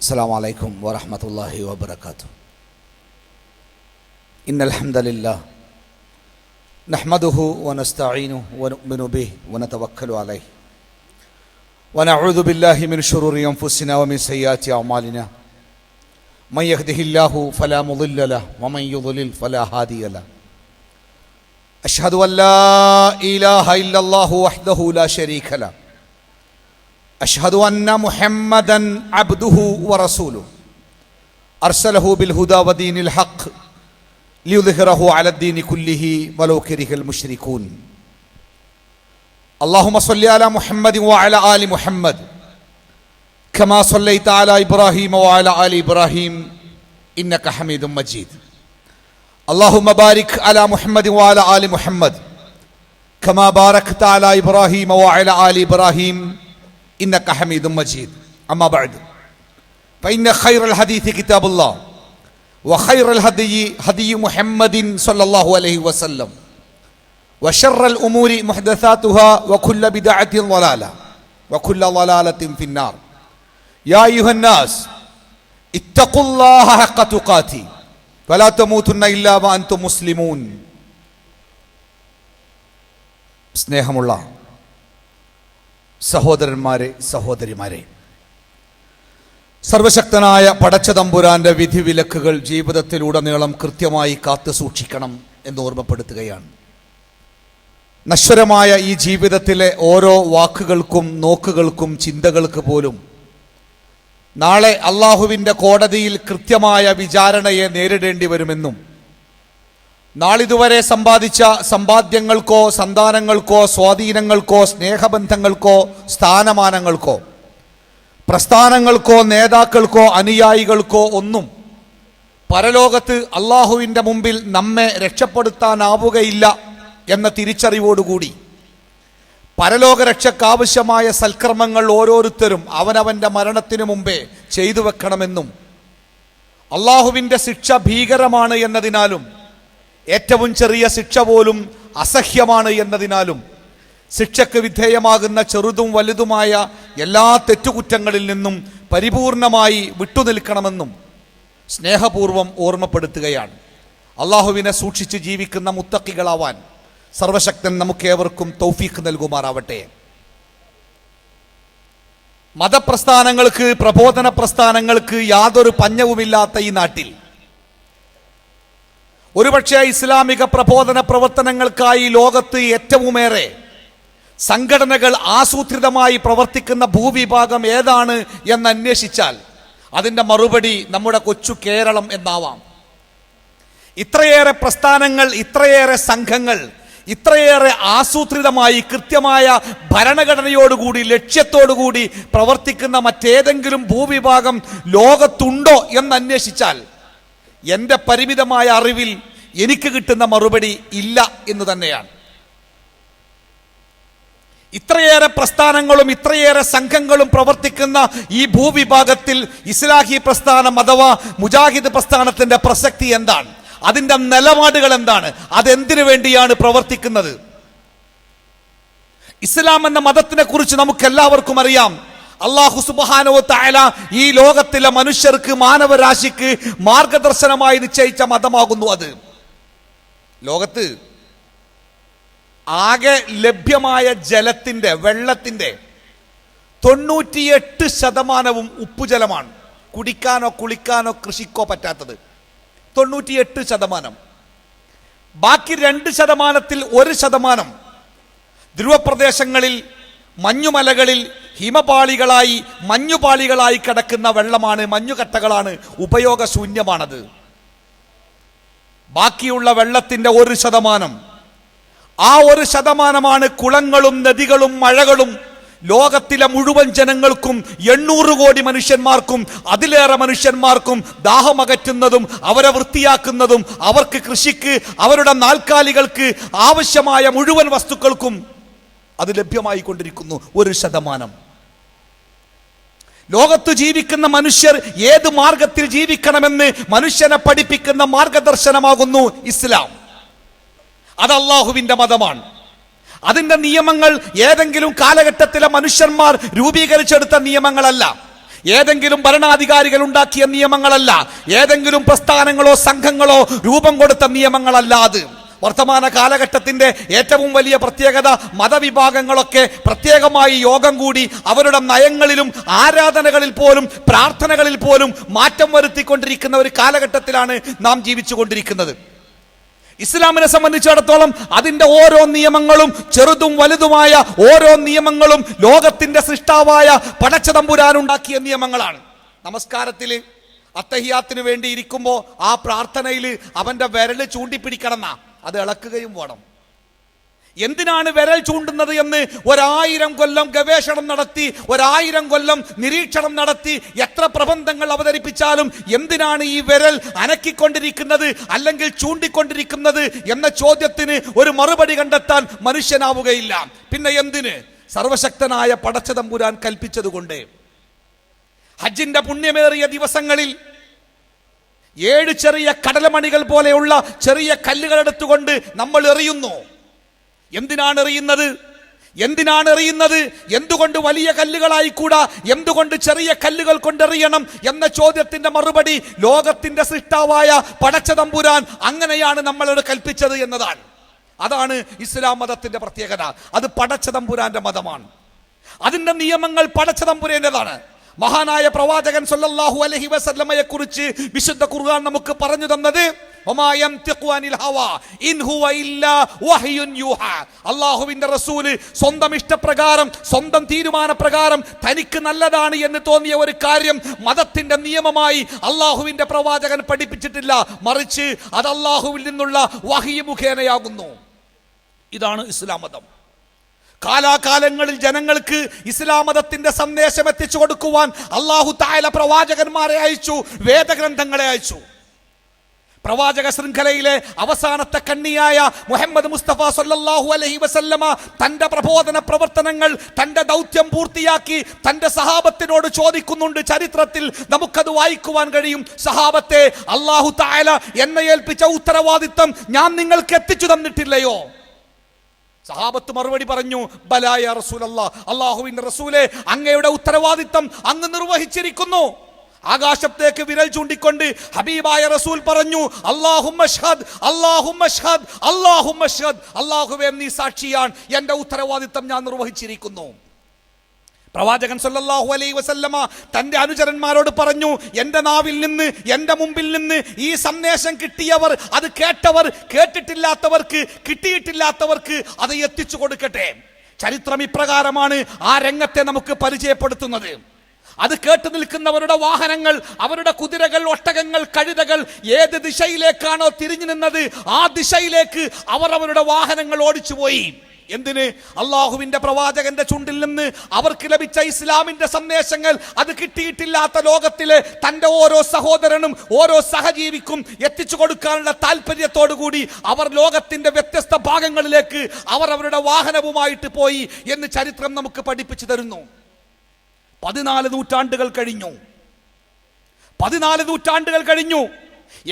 السلام عليكم ورحمة الله وبركاته. إن الحمد لله نحمده ونستعينه ونؤمن به ونتوكل عليه ونعوذ بالله من شرور أنفسنا ومن سيئات أعمالنا. من يهده الله فلا مضل له ومن يضلل فلا هادي له. أشهد أن لا إله إلا الله وحده لا شريك له. أشهد أن محمدا عبده ورسوله أرسله بالهدى ودين الحق ليظهره على الدين كله ولو كره المشركون. اللهم صل على محمد وعلى آل محمد كما صليت على إبراهيم وعلى آل إبراهيم إنك حميد مجيد. اللهم بارك على محمد وعلى آل محمد كما باركت على إبراهيم وعلى آل إبراهيم إنك حميد مجيد. أما بعد فإن خير الحديث كتاب الله وخير الهدي هدي محمد صلى الله عليه وسلم وشر الأمور محدثاتها وكل بدعة ضلالة وكل ضلالة في النار. يا أيها الناس اتقوا الله حق تقاته ولا تموتن إلا وأنتم مسلمون. സ്നേഹമുള്ള സഹോദരന്മാരെ, സഹോദരിമാരെ, സർവശക്തനായ പടച്ചതമ്പുരാന്റെ വിധിവിലക്കുകൾ ജീവിതത്തിലുടനീളം കൃത്യമായി കാത്തു സൂക്ഷിക്കണം എന്ന് ഓർമ്മപ്പെടുത്തുകയാണ്. നശ്വരമായ ഈ ജീവിതത്തിലെ ഓരോ വാക്കുകൾക്കും നോക്കുകൾക്കും ചിന്തകൾക്ക് പോലും നാളെ അള്ളാഹുവിൻ്റെ കോടതിയിൽ കൃത്യമായ വിചാരണയെ നേരിടേണ്ടി വരുമെന്നും നാളിതുവരെ സമ്പാദിച്ച സമ്പാദ്യങ്ങൾക്കോ സന്താനങ്ങൾക്കോ സ്വാധീനങ്ങൾക്കോ സ്നേഹബന്ധങ്ങൾക്കോ സ്ഥാനമാനങ്ങൾക്കോ പ്രസ്ഥാനങ്ങൾക്കോ നേതാക്കൾക്കോ അനുയായികൾക്കോ ഒന്നും പരലോകത്ത് അള്ളാഹുവിൻ്റെ മുമ്പിൽ നമ്മെ രക്ഷപ്പെടുത്താനാവുകയില്ല എന്ന തിരിച്ചറിവോടുകൂടി പരലോക രക്ഷക്കാവശ്യമായ സൽക്കർമ്മങ്ങൾ ഓരോരുത്തരും അവനവൻ്റെ മരണത്തിനു മുമ്പേ ചെയ്തു വെക്കണമെന്നും അള്ളാഹുവിൻ്റെ ശിക്ഷ ഭീകരമാണ് എന്നതിനാലും ഏറ്റവും ചെറിയ ശിക്ഷ പോലും അസഹ്യമാണ് എന്നതിനാലും ശിക്ഷയ്ക്ക് വിധേയമാകുന്ന ചെറുതും വലുതുമായ എല്ലാ തെറ്റുകുറ്റങ്ങളിൽ നിന്നും പരിപൂർണമായി വിട്ടുനിൽക്കണമെന്നും സ്നേഹപൂർവം ഓർമ്മപ്പെടുത്തുകയാണ്. അള്ളാഹുവിനെ സൂക്ഷിച്ച് ജീവിക്കുന്ന മുത്തക്കികളാവാൻ സർവശക്തൻ നമുക്കേവർക്കും തൗഫീഖ് നൽകുമാറാവട്ടെ. മതപ്രസ്ഥാനങ്ങൾക്ക്, പ്രബോധന പ്രസ്ഥാനങ്ങൾക്ക് യാതൊരു പഞ്ഞവുമില്ലാത്ത ഈ നാട്ടിൽ ഒരുപക്ഷെ ഇസ്ലാമിക പ്രബോധന പ്രവർത്തനങ്ങൾക്കായി ലോകത്ത് ഏറ്റവുമേറെ സംഘടനകൾ ആസൂത്രിതമായി പ്രവർത്തിക്കുന്ന ഭൂവിഭാഗം ഏതാണ് എന്ന് അന്വേഷിച്ചാൽ അതിൻ്റെ മറുപടി നമ്മുടെ കൊച്ചു കേരളം എന്നാവാം. ഇത്രയേറെ പ്രസ്ഥാനങ്ങൾ, ഇത്രയേറെ സംഘങ്ങൾ, ഇത്രയേറെ ആസൂത്രിതമായി കൃത്യമായ ഭരണഘടനയോടുകൂടി ലക്ഷ്യത്തോടുകൂടി പ്രവർത്തിക്കുന്ന മറ്റേതെങ്കിലും ഭൂവിഭാഗം ലോകത്തുണ്ടോ എന്ന് അന്വേഷിച്ചാൽ എൻ്റെ പരിമിതമായ അറിവിൽ എനിക്ക് കിട്ടുന്ന മറുപടി ഇല്ല എന്ന് തന്നെയാണ്. ഇത്രയേറെ പ്രസ്ഥാനങ്ങളും ഇത്രയേറെ സംഘങ്ങളും പ്രവർത്തിക്കുന്ന ഈ ഭൂവിഭാഗത്തിൽ ഇസ്ലാഹി പ്രസ്ഥാനം അഥവാ മുജാഹിദ് പ്രസ്ഥാനത്തിന്റെ പ്രസക്തി എന്താണ്? അതിൻ്റെ നിലപാടുകൾ എന്താണ്? അതെന്തിനു വേണ്ടിയാണ് പ്രവർത്തിക്കുന്നത്? ഇസ്ലാം എന്ന മതത്തിനെ കുറിച്ച് നമുക്ക് എല്ലാവർക്കും അറിയാം. അല്ലാഹു സുബ്ഹാനഹു വ തആല ഈ ലോകത്തിലെ മനുഷ്യർക്ക്, മാനവരാശിക്ക് മാർഗദർശനമായി നിശ്ചയിച്ച മതമാകുന്നു അത്. ലോകത്ത് ആകെ ലഭ്യമായ ജലത്തിന്റെ, വെള്ളത്തിന്റെ 98% ഉപ്പുജലമാണ്. കുടിക്കാനോ കുളിക്കാനോ കൃഷിക്കോ പറ്റാത്തത് 98%. ബാക്കി 2%, 1% ധ്രുവപ്രദേശങ്ങളിൽ, മഞ്ഞുമലകളിൽ ഹിമപാളികളായി, മഞ്ഞുപാളികളായി കിടക്കുന്ന വെള്ളമാണ്, മഞ്ഞുകട്ടകളാണ്, ഉപയോഗശൂന്യമാണത്. ബാക്കിയുള്ള വെള്ളത്തിന്റെ 1%, ആ 1%മാണ് കുളങ്ങളും നദികളും മഴകളും ലോകത്തിലെ മുഴുവൻ ജനങ്ങൾക്കും 800 കോടി മനുഷ്യന്മാർക്കും അതിലേറെ മനുഷ്യന്മാർക്കും ദാഹമകറ്റുന്നതും അവരെ വൃത്തിയാക്കുന്നതും അവർക്ക് കൃഷിക്ക്, അവരുടെ നാൽക്കാലികൾക്ക് ആവശ്യമായ മുഴുവൻ വസ്തുക്കൾക്കും അത് ലഭ്യമായി കൊണ്ടിരിക്കുന്നു. 1%. ലോകത്ത് ജീവിക്കുന്ന മനുഷ്യർ ഏത് മാർഗത്തിൽ ജീവിക്കണമെന്ന് മനുഷ്യനെ പഠിപ്പിക്കുന്ന മാർഗദർശനമാകുന്നു ഇസ്ലാം. അത് അള്ളാഹുവിൻ്റെ മതമാണ്. അതിൻ്റെ നിയമങ്ങൾ ഏതെങ്കിലും കാലഘട്ടത്തിലെ മനുഷ്യന്മാർ രൂപീകരിച്ചെടുത്ത നിയമങ്ങളല്ല. ഏതെങ്കിലും ഭരണാധികാരികൾ ഉണ്ടാക്കിയ നിയമങ്ങളല്ല, ഏതെങ്കിലും പ്രസ്ഥാനങ്ങളോ സംഘങ്ങളോ രൂപം കൊടുത്ത നിയമങ്ങളല്ല അത്. വർത്തമാന കാലഘട്ടത്തിന്റെ ഏറ്റവും വലിയ പ്രത്യേകത മതവിഭാഗങ്ങളൊക്കെ പ്രത്യേകമായി യോഗം കൂടി അവരുടെ നയങ്ങളിലും ആരാധനകളിൽ പോലും പ്രാർത്ഥനകളിൽ പോലും മാറ്റം വരുത്തിക്കൊണ്ടിരിക്കുന്ന ഒരു കാലഘട്ടത്തിലാണ് നാം ജീവിച്ചു കൊണ്ടിരിക്കുന്നത്. ഇസ്ലാമിനെ സംബന്ധിച്ചിടത്തോളം അതിന്റെ ഓരോ നിയമങ്ങളും, ചെറുതും വലുതുമായ ഓരോ നിയമങ്ങളും ലോകത്തിന്റെ സൃഷ്ടാവായ പടച്ചതമ്പുരാൻ ഉണ്ടാക്കിയ നിയമങ്ങളാണ്. നമസ്കാരത്തിൽ അത്തഹിയാത്തിന് വേണ്ടി ഇരിക്കുമ്പോൾ ആ പ്രാർത്ഥനയിൽ അവന്റെ വിരല് ചൂണ്ടിപ്പിടിക്കണം, അത് ഇളക്കുകയും വേണം. എന്തിനാണ് വിരൽ ചൂണ്ടുന്നത് എന്ന് 1000 കൊല്ലം ഗവേഷണം നടത്തി, 1000 കൊല്ലം നിരീക്ഷണം നടത്തി എത്ര പ്രബന്ധങ്ങൾ അവതരിപ്പിച്ചാലും എന്തിനാണ് ഈ വിരൽ അനക്കിക്കൊണ്ടിരിക്കുന്നത് അല്ലെങ്കിൽ ചൂണ്ടിക്കൊണ്ടിരിക്കുന്നത് എന്ന ചോദ്യത്തിന് ഒരു മറുപടി കണ്ടെത്താൻ മനുഷ്യനാവുകയില്ല. പിന്നെ എന്തിന്? സർവശക്തനായ പടച്ചതമ്പുരാൻ കൽപ്പിച്ചതുകൊണ്ട്. ഹജ്ജിന്റെ പുണ്യമേറിയ ദിവസങ്ങളിൽ 7 ചെറിയ കടലമണികൾ പോലെയുള്ള ചെറിയ കല്ലുകൾ എടുത്തുകൊണ്ട് നമ്മൾ എറിയുന്നു. എന്തിനാണ് എറിയുന്നത്? എന്തുകൊണ്ട് വലിയ കല്ലുകളായിക്കൂടാ? എന്തുകൊണ്ട് ചെറിയ കല്ലുകൾ കൊണ്ടെറിയണം എന്ന ചോദ്യത്തിന്റെ മറുപടി ലോകത്തിന്റെ സൃഷ്ടാവായ പടച്ചതമ്പുരാൻ അങ്ങനെയാണ് നമ്മളോട് കൽപ്പിച്ചത് എന്നതാണ്. അതാണ് ഇസ്ലാം മതത്തിന്റെ പ്രത്യേകത. അത് പടച്ചതമ്പുരാന്റെ മതമാണ്. അതിന്റെ നിയമങ്ങൾ പടച്ചതമ്പുരാന്റേതാണ്. മഹാനായ പ്രവാചകൻ സല്ലല്ലാഹു അലൈഹി വസല്ലമയെ കുറിച്ച് വിശുദ്ധ ഖുർആൻ നമുക്ക് പറഞ്ഞു തന്നത് അല്ലാഹുവിന്റെ റസൂല് സ്വന്തം ഇഷ്ടപ്രകാരം, സ്വന്തം തീരുമാനപ്രകാരം തനിക്ക് നല്ലതാണ് എന്ന് തോന്നിയ ഒരു കാര്യം മതത്തിന്റെ നിയമമായി അല്ലാഹുവിന്റെ പ്രവാചകൻ പഠിപ്പിച്ചിട്ടില്ല. മറിച്ച് അത് അല്ലാഹുവിൽ നിന്നുള്ള വഹി മുഖേനയാകുന്നു. ഇതാണ് ഇസ്ലാം മതം. കാലാകാലങ്ങളിൽ ജനങ്ങൾക്ക് ഇസ്ലാം മതത്തിന്റെ സന്ദേശം എത്തിച്ചു കൊടുക്കുവാൻ അല്ലാഹു തആല പ്രവാചകന്മാരെ അയച്ചു, വേദഗ്രന്ഥങ്ങളെ അയച്ചു. പ്രവാചക ശൃംഖലയിലെ അവസാനത്തെ കണ്ണിയായ മുഹമ്മദ് മുസ്തഫ സല്ലല്ലാഹു അലൈഹി വസല്ലമ തന്റെ പ്രബോധന പ്രവർത്തനങ്ങൾ, തന്റെ ദൗത്യം പൂർത്തിയാക്കി തന്റെ സഹാബത്തിനോട് ചോദിക്കുന്നുണ്ട്. ചരിത്രത്തിൽ നമുക്കത് വായിക്കുവാൻ കഴിയും. സഹാബത്തെ, അല്ലാഹു തആല എന്നെ ഏൽപ്പിച്ച ഉത്തരവാദിത്തം ഞാൻ നിങ്ങൾക്ക് എത്തിച്ചു തന്നിട്ടില്ലയോ? സഹാബത്ത് മറുപടി പറഞ്ഞു, ബലാ യാ റസൂലല്ലാഹ്, അല്ലാഹുവിന്റെ റസൂലേ, അങ്ങയുടെ ഉത്തരവാദിത്തം അങ്ങ് നിർവഹിച്ചിരിക്കുന്നു. ആകാശത്തേക്ക് വിരൽ ചൂണ്ടിക്കൊണ്ട് ഹബീബായ റസൂൽ പറഞ്ഞു, അല്ലാഹുമ്മ ഷ്ഹദ്, അല്ലാഹുമ്മ ഷ്ഹദ്, അല്ലാഹുമ്മ ഷ്ഹദ്, അല്ലാഹുവേ നീ സാക്ഷിയാണ്, എന്റെ ഉത്തരവാദിത്തം ഞാൻ നിർവഹിച്ചിരിക്കുന്നു. പ്രവാചകൻ സല്ലല്ലാഹു അലൈഹി വസല്ലമ തന്റെ അനുചരന്മാരോട് പറഞ്ഞു, എന്റെ നാവിൽ നിന്ന്, എന്റെ മുമ്പിൽ നിന്ന് ഈ സന്ദേശം കിട്ടിയവർ, അത് കേട്ടവർ, കേട്ടിട്ടില്ലാത്തവർക്ക്, കിട്ടിയിട്ടില്ലാത്തവർക്ക് അത് എത്തിച്ചു കൊടുക്കട്ടെ. ചരിത്രം ഇപ്രകാരമാണ് ആ രംഗത്തെ നമുക്ക് പരിചയപ്പെടുത്തുന്നത്. അത് കേട്ടു നിൽക്കുന്നവരുടെ വാഹനങ്ങൾ, അവരുടെ കുതിരകൾ, ഒട്ടകങ്ങൾ, കഴുതകൾ ഏത് ദിശയിലേക്കാണോ തിരിഞ്ഞു നിന്നത് ആ ദിശയിലേക്ക് അവർ അവരുടെ വാഹനങ്ങൾ ഓടിച്ചുപോയി. എന്തിന്? അള്ളാഹുവിന്റെ പ്രവാചകന്റെ ചുണ്ടിൽ നിന്ന് അവർക്ക് ലഭിച്ച ഇസ്ലാമിന്റെ സന്ദേശങ്ങൾ അത് കിട്ടിയിട്ടില്ലാത്ത ലോകത്തിലെ തന്റെ ഓരോ സഹോദരനും ഓരോ സഹജീവിക്കും എത്തിച്ചു കൊടുക്കാനുള്ള താല്പര്യത്തോടു കൂടി അവർ ലോകത്തിന്റെ വ്യത്യസ്ത ഭാഗങ്ങളിലേക്ക് അവർ അവരുടെ വാഹനവുമായിട്ട് പോയി എന്ന് ചരിത്രം നമുക്ക് പഠിപ്പിച്ചു തരുന്നു. 14 നൂറ്റാണ്ടുകൾ കഴിഞ്ഞു. 14 നൂറ്റാണ്ടുകൾ കഴിഞ്ഞു.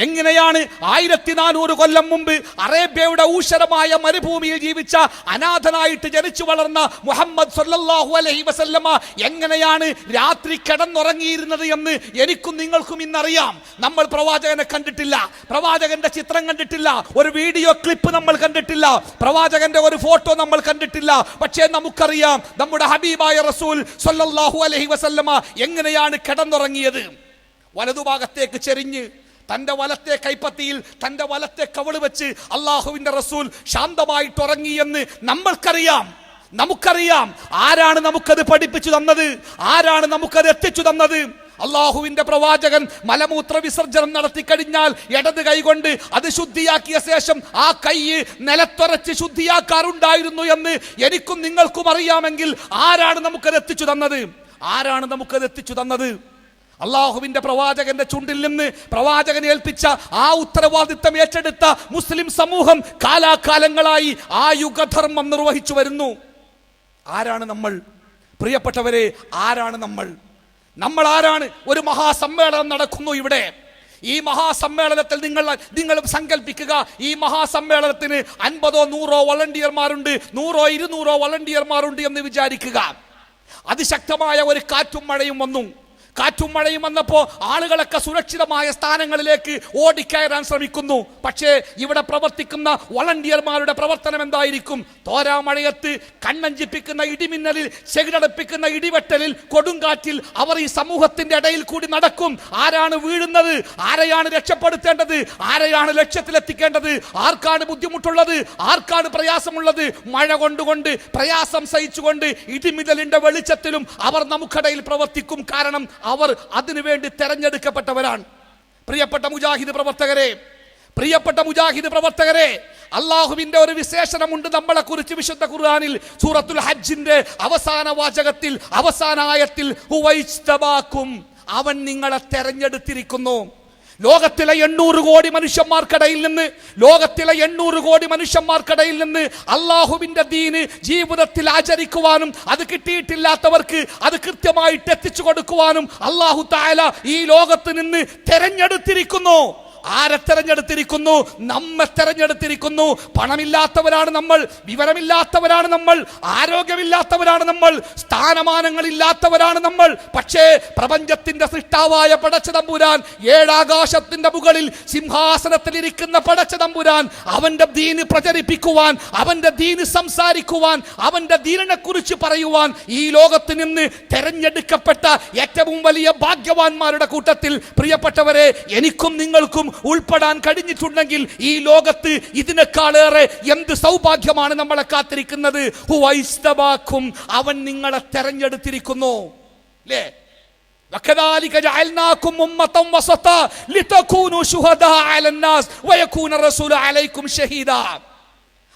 എങ്ങനെയാണ് 1400 കൊല്ലം മുമ്പ് അറേബ്യയുടെ ഊഷരമായ മരുഭൂമിയിൽ ജീവിച്ച അനാഥനായിട്ട് ജനിച്ചു വളർന്ന മുഹമ്മദ് സല്ലല്ലാഹു അലൈഹി വസല്ലമ എങ്ങനെയാണ് രാത്രി കിടന്നുറങ്ങിയിരുന്നത് എന്ന് എനിക്കും നിങ്ങൾക്കും ഇന്നറിയാം. നമ്മൾ പ്രവാചകനെ കണ്ടിട്ടില്ല, പ്രവാചകന്റെ ചിത്രം കണ്ടിട്ടില്ല, ഒരു വീഡിയോ ക്ലിപ്പ് നമ്മൾ കണ്ടിട്ടില്ല, പ്രവാചകന്റെ ഒരു ഫോട്ടോ നമ്മൾ കണ്ടിട്ടില്ല. പക്ഷേ നമുക്കറിയാം നമ്മുടെ ഹബീബായ റസൂൽ സല്ലല്ലാഹു അലൈഹി വസല്ലമ എങ്ങനെയാണ് കിടന്നുറങ്ങിയത്. വലതുഭാഗത്തേക്ക് ചെരിഞ്ഞ് തന്റെ വലത്തെ കൈപ്പത്തിയിൽ തന്റെ വലത്തെ കവിള് വെച്ച് അള്ളാഹുവിന്റെ റസൂൽ ശാന്തമായിട്ട് ഉറങ്ങി എന്ന് നമുക്കറിയാം. ആരാണ് നമുക്കത് പഠിപ്പിച്ചു തന്നത്? ആരാണ് നമുക്കത് എത്തിച്ചു തന്നത്? അള്ളാഹുവിന്റെ പ്രവാചകൻ മലമൂത്ര വിസർജനം നടത്തി കഴിഞ്ഞാൽ ഇടത് കൈ കൊണ്ട് അത് ശുദ്ധിയാക്കിയ ശേഷം ആ കൈ നിലത്തുറച്ച് ശുദ്ധിയാക്കാറുണ്ടായിരുന്നു എന്ന് എനിക്കും നിങ്ങൾക്കും അറിയാമെങ്കിൽ ആരാണ് നമുക്കത് എത്തിച്ചു തന്നത്? ആരാണ് നമുക്കത് എത്തിച്ചു തന്നത്? അള്ളാഹുവിന്റെ പ്രവാചകന്റെ ചുണ്ടിൽ നിന്ന് പ്രവാചകൻ ഏൽപ്പിച്ച ആ ഉത്തരവാദിത്തം ഏറ്റെടുത്ത മുസ്ലിം സമൂഹം കാലാകാലങ്ങളായി ആ യുഗധർമ്മം നിർവഹിച്ചു വരുന്നു. ആരാണ് നമ്മൾ? പ്രിയപ്പെട്ടവരെ, ആരാണ് നമ്മൾ? നമ്മൾ ആരാണ്? ഒരു മഹാസമ്മേളനം നടക്കുന്നു ഇവിടെ. ഈ മഹാസമ്മേളനത്തിൽ നിങ്ങൾ സങ്കല്പിക്കുക, ഈ മഹാസമ്മേളനത്തിന് 50ഓ 100ഓ വളണ്ടിയർമാരുണ്ട്, 100ഓ 200ഓ വളണ്ടിയർമാരുണ്ട് എന്ന് വിചാരിക്കുക. അതിശക്തമായ ഒരു കാറ്റും മഴയും വന്നു. കാറ്റും മഴയും വന്നപ്പോൾ ആളുകളൊക്കെ സുരക്ഷിതമായ സ്ഥാനങ്ങളിലേക്ക് ഓടിക്കയറാൻ ശ്രമിക്കുന്നു. പക്ഷേ ഇവിടെ പ്രവർത്തിക്കുന്ന വളണ്ടിയർമാരുടെ പ്രവർത്തനം എന്തായിരിക്കും? തോരാമഴയത്ത് കണ്ണഞ്ചിപ്പിക്കുന്ന ഇടിമിന്നലിൽ, ചെകിടപ്പിക്കുന്ന ഇടിവെട്ടലിൽ, കൊടുങ്കാറ്റിൽ അവർ ഈ സമൂഹത്തിന്റെ ഇടയിൽ കൂടി നടക്കും. ആരാണ് വീഴുന്നത്? ആരെയാണ് രക്ഷപ്പെടുത്തേണ്ടത്? ആരെയാണ് ലക്ഷ്യത്തിലെത്തിക്കേണ്ടത്? ആർക്കാണ് ബുദ്ധിമുട്ടുള്ളത്? ആർക്കാണ് പ്രയാസമുള്ളത്? മഴ കൊണ്ടുകൊണ്ട് പ്രയാസം സഹിച്ചുകൊണ്ട് ഇടിമിന്നലിന്റെ വെളിച്ചത്തിലും അവർ നമുക്കിടയിൽ പ്രവർത്തിക്കും. കാരണം അവർ അതിനുവേണ്ടി തെരഞ്ഞെടുക്കപ്പെട്ടവരാണ്. പ്രിയപ്പെട്ട മുജാഹിദ് പ്രവർത്തകരെ, അള്ളാഹുവിന്റെ ഒരു വിശേഷണമുണ്ട് നമ്മളെ കുറിച്ച് വിശുദ്ധ ഖുർആനിൽ. സൂറത്തുൽ ഹജ്ജിന്റെ അവസാന വാചകത്തിൽ, അവസാന ആയത്തിൽ, ഹുവൈജ്തബാക്കും, അവൻ നിങ്ങളെ തെരഞ്ഞെടുത്തിരിക്കുന്നു. ലോകത്തിലെ 800 കോടി മനുഷ്യന്മാർക്കിടയിൽ നിന്ന് അള്ളാഹുവിന്റെ ദീന് ജീവിതത്തിൽ ആചരിക്കുവാനും അത് കിട്ടിയിട്ടില്ലാത്തവർക്ക് അത് കൃത്യമായിട്ട് എത്തിച്ചു കൊടുക്കുവാനും അള്ളാഹു തആല ഈ ലോകത്ത് നിന്ന് തെരഞ്ഞെടുത്തിരിക്കുന്നു. ആരെ തെരഞ്ഞെടുത്തിരിക്കുന്നു? നമ്മെ തെരഞ്ഞെടുത്തിരിക്കുന്നു. പണമില്ലാത്തവരാണ് നമ്മൾ, വിവരമില്ലാത്തവരാണ് നമ്മൾ, ആരോഗ്യമില്ലാത്തവരാണ് നമ്മൾ, സ്ഥാനമാനങ്ങളില്ലാത്തവരാണ് നമ്മൾ. പക്ഷേ പ്രപഞ്ചത്തിന്റെ സൃഷ്ടാവായ പടച്ചതമ്പുരാൻ, ഏഴാകാശത്തിന്റെ മുകളിൽ സിംഹാസനത്തിൽ ഇരിക്കുന്ന പടച്ചതമ്പുരാൻ, അവന്റെ ദീന് പ്രചരിപ്പിക്കുവാൻ, അവന്റെ ദീന് സംസാരിക്കുവാൻ, അവന്റെ ദീനിനെ കുറിച്ച് പറയുവാൻ ഈ ലോകത്ത് നിന്ന് തെരഞ്ഞെടുക്കപ്പെട്ട ഏറ്റവും വലിയ ഭാഗ്യവാന്മാരുടെ കൂട്ടത്തിൽ പ്രിയപ്പെട്ടവരെ, എനിക്കും നിങ്ങൾക്കും ഉൾപ്പെടാൻ കഴിഞ്ഞിട്ടുണ്ടെങ്കിൽ ഈ ലോകത്ത് ഇതിനേക്കാളേറെ എന്ത് സൗഭാഗ്യമാണ് നമ്മളെ കാത്തിരിക്കുന്നത്. ഹുവൈസ്തബാക്കും, അവൻ നിങ്ങളെ തെരഞ്ഞെടുത്തിരിക്കുന്നു. അല്ലേ? വകദാലിക ജഅൽനാകും ഉമ്മതൻ വസത ലിതകൂനു ശുഹദാ അലന്നാസ് വയകൂന റസൂലു അലൈക്കും ഷഹീദാ.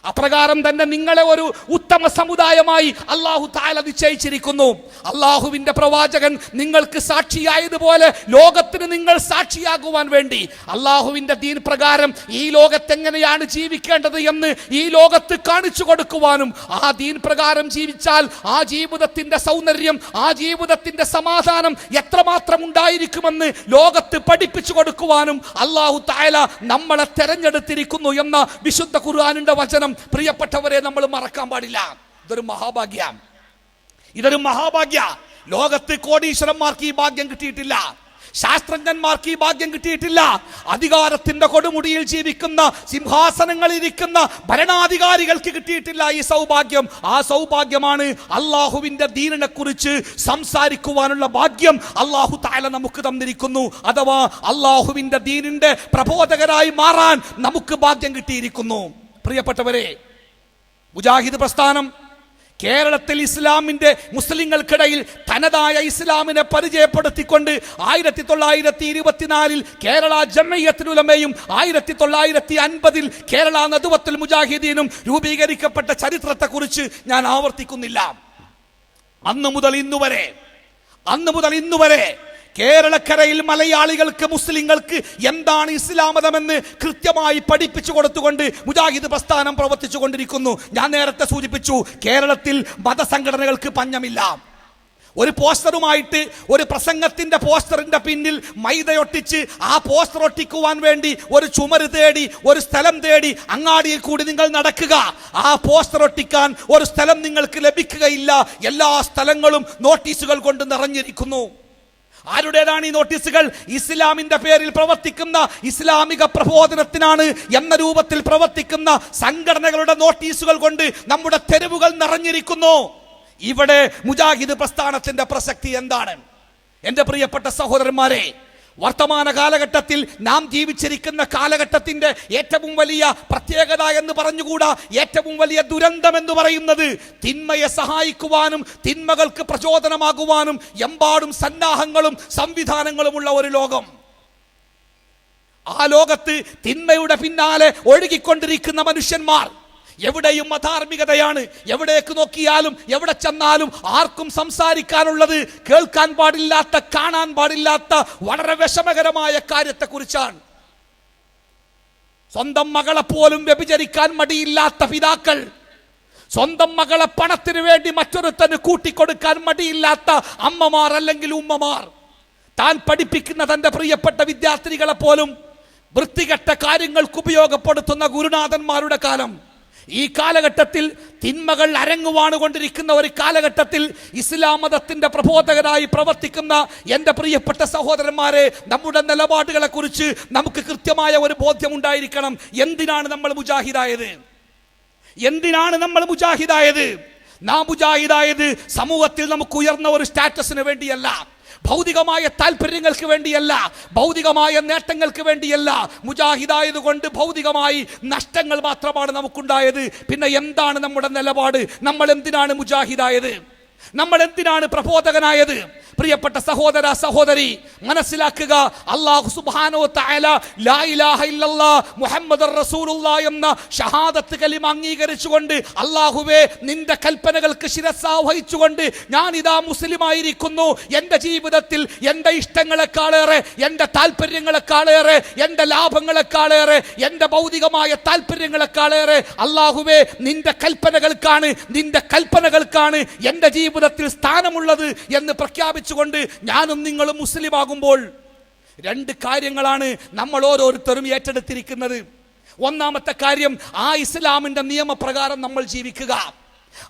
അപ്രകാരം തന്നെ നിങ്ങളെ ഒരു ഉത്തമ സമുദായമായി അല്ലാഹു തആല നിശ്ചയിച്ചിരിക്കുന്നു. അല്ലാഹുവിന്റെ പ്രവാചകൻ നിങ്ങൾക്ക് സാക്ഷിയായതുപോലെ ലോകത്തിന് നിങ്ങൾ സാക്ഷിയാകുവാൻ വേണ്ടി അല്ലാഹുവിന്റെ ദീൻ പ്രകാരം ഈ ലോകത്ത് എങ്ങനെയാണ് ജീവിക്കേണ്ടത് എന്ന് ഈ ലോകത്ത് കാണിച്ചു കൊടുക്കുവാനും, ആ ദീൻ പ്രകാരം ജീവിച്ചാൽ ആ ജീവിതത്തിന്റെ സൗന്ദര്യം, ആ ജീവിതത്തിന്റെ സമാധാനം എത്രമാത്രം ഉണ്ടായിരിക്കുമെന്ന് ലോകത്ത് പഠിപ്പിച്ചു കൊടുക്കുവാനും അല്ലാഹു തആല നമ്മളെ തെരഞ്ഞെടുത്തിരിക്കുന്നു എന്ന വിശുദ്ധ ഖുർആനിന്റെ വചനം പ്രിയപ്പെട്ടവരെ നമ്മൾ മറക്കാൻ പാടില്ല. ഇതൊരു മഹാഭാഗ്യ. ലോകത്ത് കോടീശ്വരന്മാർക്ക് ഈ ഭാഗ്യം കിട്ടിയിട്ടില്ല, ശാസ്ത്രജ്ഞന്മാർക്ക് ഈ ഭാഗ്യം കിട്ടിയിട്ടില്ല. അധികാരത്തിന്റെ കൊടുമുടിയിൽ ജീവിക്കുന്ന, സിംഹാസനങ്ങളിൽ ഇരിക്കുന്ന ഭരണാധികാരികൾക്ക് കിട്ടിയിട്ടില്ല ഈ സൗഭാഗ്യം. ആ സൗഭാഗ്യമാണ് അള്ളാഹുവിന്റെ ദീനിനെ കുറിച്ച് സംസാരിക്കുവാനുള്ള ഭാഗ്യം അള്ളാഹു തആല നമുക്ക് തന്നിരിക്കുന്നു. അഥവാ അള്ളാഹുവിന്റെ ദീനിന്റെ പ്രബോധകരായി മാറാൻ നമുക്ക് ഭാഗ്യം കിട്ടിയിരിക്കുന്നു. പ്രിയപ്പെട്ടവരെ, മുജാഹിദ് പ്രസ്ഥാനം കേരളത്തിൽ ഇസ്ലാമിന്റെ, മുസ്ലിങ്ങൾക്കിടയിൽ തനതായ ഇസ്ലാമിനെ പരിചയപ്പെടുത്തിക്കൊണ്ട് 1924 കേരള ജംഇയ്യത്തുൽ ഉലമയും 1950 കേരള നദ്വത്തുൽ മുജാഹിദീനും രൂപീകരിക്കപ്പെട്ട ചരിത്രത്തെക്കുറിച്ച് ഞാൻ ആവർത്തിക്കുന്നില്ല. അന്ന് മുതൽ ഇന്നുവരെ കേരളക്കരയിൽ മലയാളികൾക്ക്, മുസ്ലിങ്ങൾക്ക് എന്താണ് ഇസ്ലാം മതമെന്ന് കൃത്യമായി പഠിപ്പിച്ചു കൊടുത്തുകൊണ്ട് മുജാഹിദ് പ്രസ്ഥാനം പ്രവർത്തിച്ചു കൊണ്ടിരിക്കുന്നു. ഞാൻ നേരത്തെ സൂചിപ്പിച്ചു, കേരളത്തിൽ മതസംഘടനകൾക്ക് പഞ്ഞമില്ല. ഒരു പോസ്റ്ററുമായിട്ട്, ഒരു പ്രസംഗത്തിന്റെ പോസ്റ്ററിന്റെ പിന്നിൽ മൈദയൊട്ടിച്ച് ആ പോസ്റ്റർ ഒട്ടിക്കുവാൻ വേണ്ടി ഒരു ചുമര് തേടി, ഒരു സ്ഥലം തേടി അങ്ങാടിയിൽ കൂടി നിങ്ങൾ നടക്കുക. ആ പോസ്റ്റർ ഒട്ടിക്കാൻ ഒരു സ്ഥലം നിങ്ങൾക്ക് ലഭിക്കുകയില്ല. എല്ലാ സ്ഥലങ്ങളും നോട്ടീസുകൾ കൊണ്ട് നിറഞ്ഞിരിക്കുന്നു. ആരുടേതാണ് ഈ നോട്ടീസുകൾ? ഇസ്ലാമിന്റെ പേരിൽ പ്രവർത്തിക്കുന്ന, ഇസ്ലാമിക പ്രബോധനത്തിനാണ് എന്ന രൂപത്തിൽ പ്രവർത്തിക്കുന്ന സംഘടനകളുടെ നോട്ടീസുകൾ കൊണ്ട് നമ്മുടെ തെരുവുകൾ നിറഞ്ഞിരിക്കുന്നു. ഇവിടെ മുജാഹിദ് പ്രസ്ഥാനത്തിന്റെ പ്രസക്തി എന്താണ്? എന്റെ പ്രിയപ്പെട്ട സഹോദരന്മാരെ, വർത്തമാന കാലഘട്ടത്തിൽ നാം ജീവിച്ചിരിക്കുന്ന കാലഘട്ടത്തിന്റെ ഏറ്റവും വലിയ പ്രത്യേകത എന്ന് പറഞ്ഞുകൂടാ, ഏറ്റവും വലിയ ദുരന്തം എന്ന് പറയുന്നത് തിന്മയെ സഹായിക്കുവാനും തിന്മകൾക്ക് പ്രചോദനമാകുവാനും എമ്പാടും സന്നാഹങ്ങളും സംവിധാനങ്ങളുമുള്ള ഒരു ലോകം. ആ ലോകത്ത് തിന്മയുടെ പിന്നാലെ ഒഴുകിക്കൊണ്ടിരിക്കുന്ന മനുഷ്യന്മാർ, എവിടെയും അധാർമികതയാണ്. എവിടേക്ക് നോക്കിയാലും, എവിടെ ചെന്നാലും ആർക്കും സംസാരിക്കാനുള്ളത് കേൾക്കാൻ പാടില്ലാത്ത, കാണാൻ പാടില്ലാത്ത വളരെ വിഷമകരമായ കാര്യത്തെക്കുറിച്ചാണ്. സ്വന്തം മകളെ പോലും വ്യഭിചരിക്കാൻ മടിയില്ലാത്ത പിതാക്കൾ, സ്വന്തം മകളെ പണത്തിന് വേണ്ടി മറ്റൊരുത്തന് കൂട്ടിക്കൊടുക്കാൻ മടിയില്ലാത്ത അമ്മമാർ അല്ലെങ്കിൽ ഉമ്മമാർ, താൻ പഠിപ്പിക്കുന്ന തന്റെ പ്രിയപ്പെട്ട വിദ്യാർത്ഥിനികളെ പോലും വൃത്തികെട്ട കാര്യങ്ങൾക്ക് ഉപയോഗപ്പെടുത്തുന്ന ഗുരുനാഥന്മാരുടെ കാലം. ഈ കാലഘട്ടത്തിൽ തിന്മകൾ അരങ്ങുവാണുകൊണ്ടിരിക്കുന്ന ഒരു കാലഘട്ടത്തിൽ ഇസ്ലാം മതത്തിന്റെ പ്രബോധകരായി പ്രവർത്തിക്കുന്ന എൻ്റെ പ്രിയപ്പെട്ട സഹോദരന്മാരെ, നമ്മുടെ നിലപാടുകളെ കുറിച്ച് നമുക്ക് കൃത്യമായ ഒരു ബോധ്യം ഉണ്ടായിരിക്കണം. എന്തിനാണ് നമ്മൾ മുജാഹിദായത്? എന്തിനാണ് നമ്മൾ മുജാഹിദായത്? നാം മുജാഹിദായത് സമൂഹത്തിൽ നമുക്ക് ഉയർന്ന ഒരു സ്റ്റാറ്റസിന് വേണ്ടിയല്ല, ഭൗതികമായ താല്പര്യങ്ങൾക്ക് വേണ്ടിയല്ല, ഭൗതികമായ നേട്ടങ്ങൾക്ക് വേണ്ടിയല്ല. മുജാഹിദായത് കൊണ്ട് ഭൗതികമായി നഷ്ടങ്ങൾ മാത്രമാണ് നമുക്കുണ്ടായത്. പിന്നെ എന്താണ് നമ്മുടെ നിലപാട്? നമ്മൾ എന്തിനാണ് മുജാഹിദായത്? നമ്മൾ എന്തിനാണ് പ്രബോധകനായത്? പ്രിയപ്പെട്ട സഹോദര സഹോദരി, മനസ്സിലാക്കുക, അല്ലാഹു സുബ്ഹാനഹു വ തആല ലാ ഇലാഹ ഇല്ലല്ലാഹ് മുഹമ്മദുർ റസൂലുള്ളാഹ് എന്ന ഷഹാദത്ത് കലിമ അംഗീകരിച്ചുകൊണ്ട്, അല്ലാഹുവേ നിന്റെ കൽപ്പനകൾക്ക് ശിരസാ വഹിച്ചുകൊണ്ട് ഞാൻ ഇതാ മുസ്ലിമായിരിക്കുന്നു, എൻ്റെ ജീവിതത്തിൽ എൻ്റെ ഇഷ്ടങ്ങളെക്കാളേറെ, എൻ്റെ താല്പര്യങ്ങളെക്കാളേറെ, എൻ്റെ ലാഭങ്ങളെക്കാളേറെ, എൻ്റെ ഭൗതികമായ താല്പര്യങ്ങളെക്കാളേറെ അല്ലാഹുവേ നിന്റെ കൽപ്പനകൾക്കാണ് എൻ്റെ ജീവിതത്തിൽ സ്ഥാനമുള്ളത് എന്ന് പ്രഖ്യാപിച്ചുകൊണ്ട് ഞാനും നിങ്ങളും മുസ്ലിമാകുമ്പോൾ രണ്ട് കാര്യങ്ങളാണ് നമ്മൾ ഓരോരുത്തരും ഏറ്റെടുത്തിരിക്കുന്നത്. ഒന്നാമത്തെ കാര്യം, ആ ഇസ്ലാമിന്റെ നിയമപ്രകാരം നമ്മൾ ജീവിക്കുക.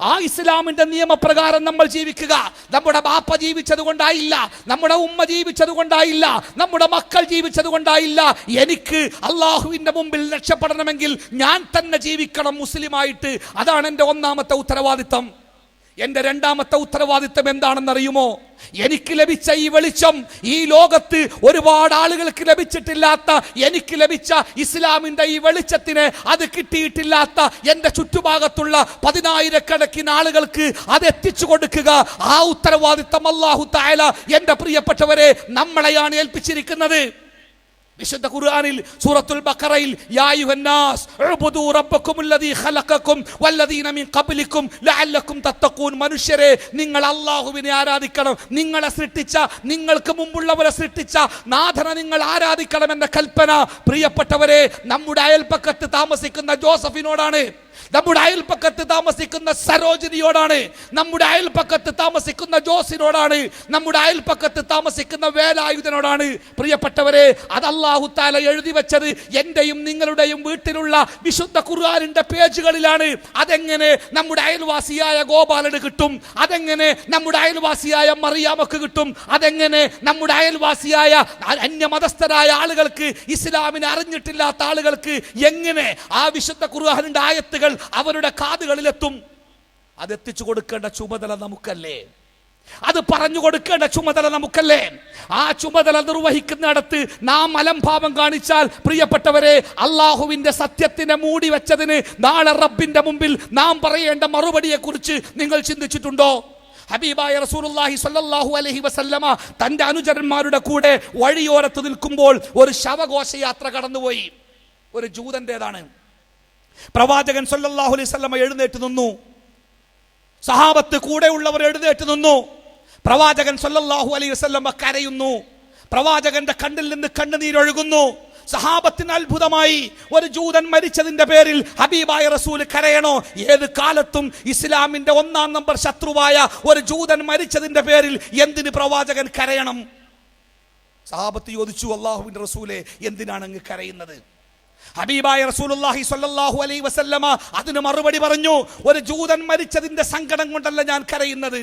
ആ ഇസ്ലാമിന്റെ നിയമപ്രകാരം നമ്മൾ ജീവിക്കുക. നമ്മുടെ ബാപ്പ ജീവിച്ചത് കൊണ്ടായില്ല, നമ്മുടെ ഉമ്മ ജീവിച്ചത് കൊണ്ടായില്ല, നമ്മുടെ മക്കൾ ജീവിച്ചത് കൊണ്ടായില്ല. എനിക്ക് അള്ളാഹുവിന്റെ മുമ്പിൽ രക്ഷപ്പെടണമെങ്കിൽ ഞാൻ തന്നെ ജീവിക്കണം മുസ്ലിമായിട്ട്. അതാണ് എൻ്റെ ഒന്നാമത്തെ ഉത്തരവാദിത്തം. എൻ്റെ രണ്ടാമത്തെ ഉത്തരവാദിത്തം എന്താണെന്നറിയുമോ? എനിക്ക് ലഭിച്ച ഈ വെളിച്ചം ഈ ലോകത്ത് ഒരുപാട് ആളുകൾക്ക് ലഭിച്ചിട്ടില്ലാത്ത, എനിക്ക് ലഭിച്ച ഇസ്ലാമിന്റെ ഈ വെളിച്ചത്തിന് അത് കിട്ടിയിട്ടില്ലാത്ത എൻ്റെ ചുറ്റുഭാഗത്തുള്ള 10,000-കണക്കിന് ആളുകൾക്ക് അത് എത്തിച്ചു കൊടുക്കുക. ആ ഉത്തരവാദിത്തം അല്ലാഹു തആല എൻ്റെ പ്രിയപ്പെട്ടവരെ നമ്മളെയാണ് ഏൽപ്പിച്ചിരിക്കുന്നത്. വിശുദ്ധ ഖുർആനിൽ സൂറത്തുൽ ബഖറയിൽ യാ അയ്യുഹന്നാസ് ഉഅ്ബുദൂ റബ്ബക്കുമുല്ലദീ ഖലഖക്കും വല്ലദീന മിൻ ഖബ്ലിക്കും ലഅല്ലക്കും തത്തഖൂൻ. മനുഷ്യരെ, നിങ്ങൾ അല്ലാഹുവിനെ ആരാധിക്കണം. നിങ്ങളെ സൃഷ്ടിച്ച, നിങ്ങൾക്ക് മുമ്പുള്ളവരെ സൃഷ്ടിച്ച നാഥനെ നിങ്ങൾ ആരാധിക്കണം എന്ന കൽപ്പന പ്രിയപ്പെട്ടവരെ നമ്മുടെ അയൽപക്കത്ത് താമസിക്കുന്ന ജോസഫിനോടാണ്, നമ്മുടെ അയൽപക്കത്ത് താമസിക്കുന്ന സരോജിനിയോടാണ്, നമ്മുടെ അയൽപക്കത്ത് താമസിക്കുന്ന ജോസിനോടാണ്, നമ്മുടെ അയൽപക്കത്ത് താമസിക്കുന്ന വേലായുധനോടാണ്. പ്രിയപ്പെട്ടവരെ, അത് അല്ലാഹു തആല എഴുതി വെച്ചത് എന്റെയും നിങ്ങളുടെയും വീട്ടിലുള്ള വിശുദ്ധ ഖുർആനിന്റെ പേജുകളിലാണ്. അതെങ്ങനെ നമ്മുടെ അയൽവാസിയായ ഗോപാലന് കിട്ടും? അതെങ്ങനെ നമ്മുടെ അയൽവാസിയായ മറിയാമക്ക് കിട്ടും? അതെങ്ങനെ നമ്മുടെ അയൽവാസിയായ അന്യമതസ്ഥരായ ആളുകൾക്ക്, ഇസ്ലാമിനെ അറിഞ്ഞിട്ടില്ലാത്ത ആളുകൾക്ക് എങ്ങനെ ആ വിശുദ്ധ ഖുർആനിന്റെ ആയത്തുകൾ അവരുടെ കാതുകളിലെത്തും? അതെത്തിച്ചു കൊടുക്കേണ്ട ചുമതല നമുക്കല്ലേ? അത് പറഞ്ഞു കൊടുക്കേണ്ട ചുമതല നമുക്കല്ലേ? ആ ചുമതല നിർവഹിക്കുന്നിടത്ത് നാം അലംഭാവം കാണിച്ചാൽ പ്രിയപ്പെട്ടവരെ, അള്ളാഹുവിന്റെ സത്യത്തിനെ മൂടി വെച്ചതിന് നാളെ റബ്ബിന്റെ മുമ്പിൽ നാം പറയേണ്ട മറുപടിയെ കുറിച്ച് നിങ്ങൾ ചിന്തിച്ചിട്ടുണ്ടോ? ഹബീബായ റസൂലുള്ളാഹി സ്വല്ലല്ലാഹു അലൈഹി വസല്ലമ തന്റെ അനുചരന്മാരുടെ കൂടെ വഴിയോരത്ത് നിൽക്കുമ്പോൾ ഒരു ശവഘോഷയാത്ര കടന്നുപോയി. ഒരു ജൂതന്റേതാണ്. പ്രവാചകൻ സല്ലല്ലാഹു അലൈഹി വസല്ലമ എഴുന്നേറ്റ് നിന്നു. സഹാബത്ത് കൂടെ ഉള്ളവർ എഴുന്നേറ്റ് നിന്നു. പ്രവാചകൻ സല്ലല്ലാഹു അലൈഹി വസല്ലമ കരയുന്നു. പ്രവാചകന്റെ കണ്ണിൽ നിന്ന് കണ്ണുനീരൊഴുകുന്നു. സഹാബത്തിന് അത്ഭുതമായി. ഒരു ജൂതൻ മരിച്ചതിന്റെ പേരിൽ ഹബീബായ റസൂൽ കരയണോ? ഏത് കാലത്തും ഇസ്ലാമിന്റെ 1-ാം നമ്പർ ശത്രുവായ ഒരു ജൂതൻ മരിച്ചതിന്റെ പേരിൽ എന്തിന് പ്രവാചകൻ കരയണം? സഹാബത്ത് ചോദിച്ചു, അല്ലാഹുവിന്റെ റസൂലേ, എന്തിനാണ് അങ്ങ് കരയുന്നത്? ഹബീബായ റസൂലുള്ളാഹി സ്വല്ലല്ലാഹു അലൈഹി വസല്ലമ അതിന് മറുപടി പറഞ്ഞു, ഒരു ജൂതൻ മരിച്ചതിന്റെ സങ്കടം കൊണ്ടല്ല ഞാൻ കരയുന്നത്.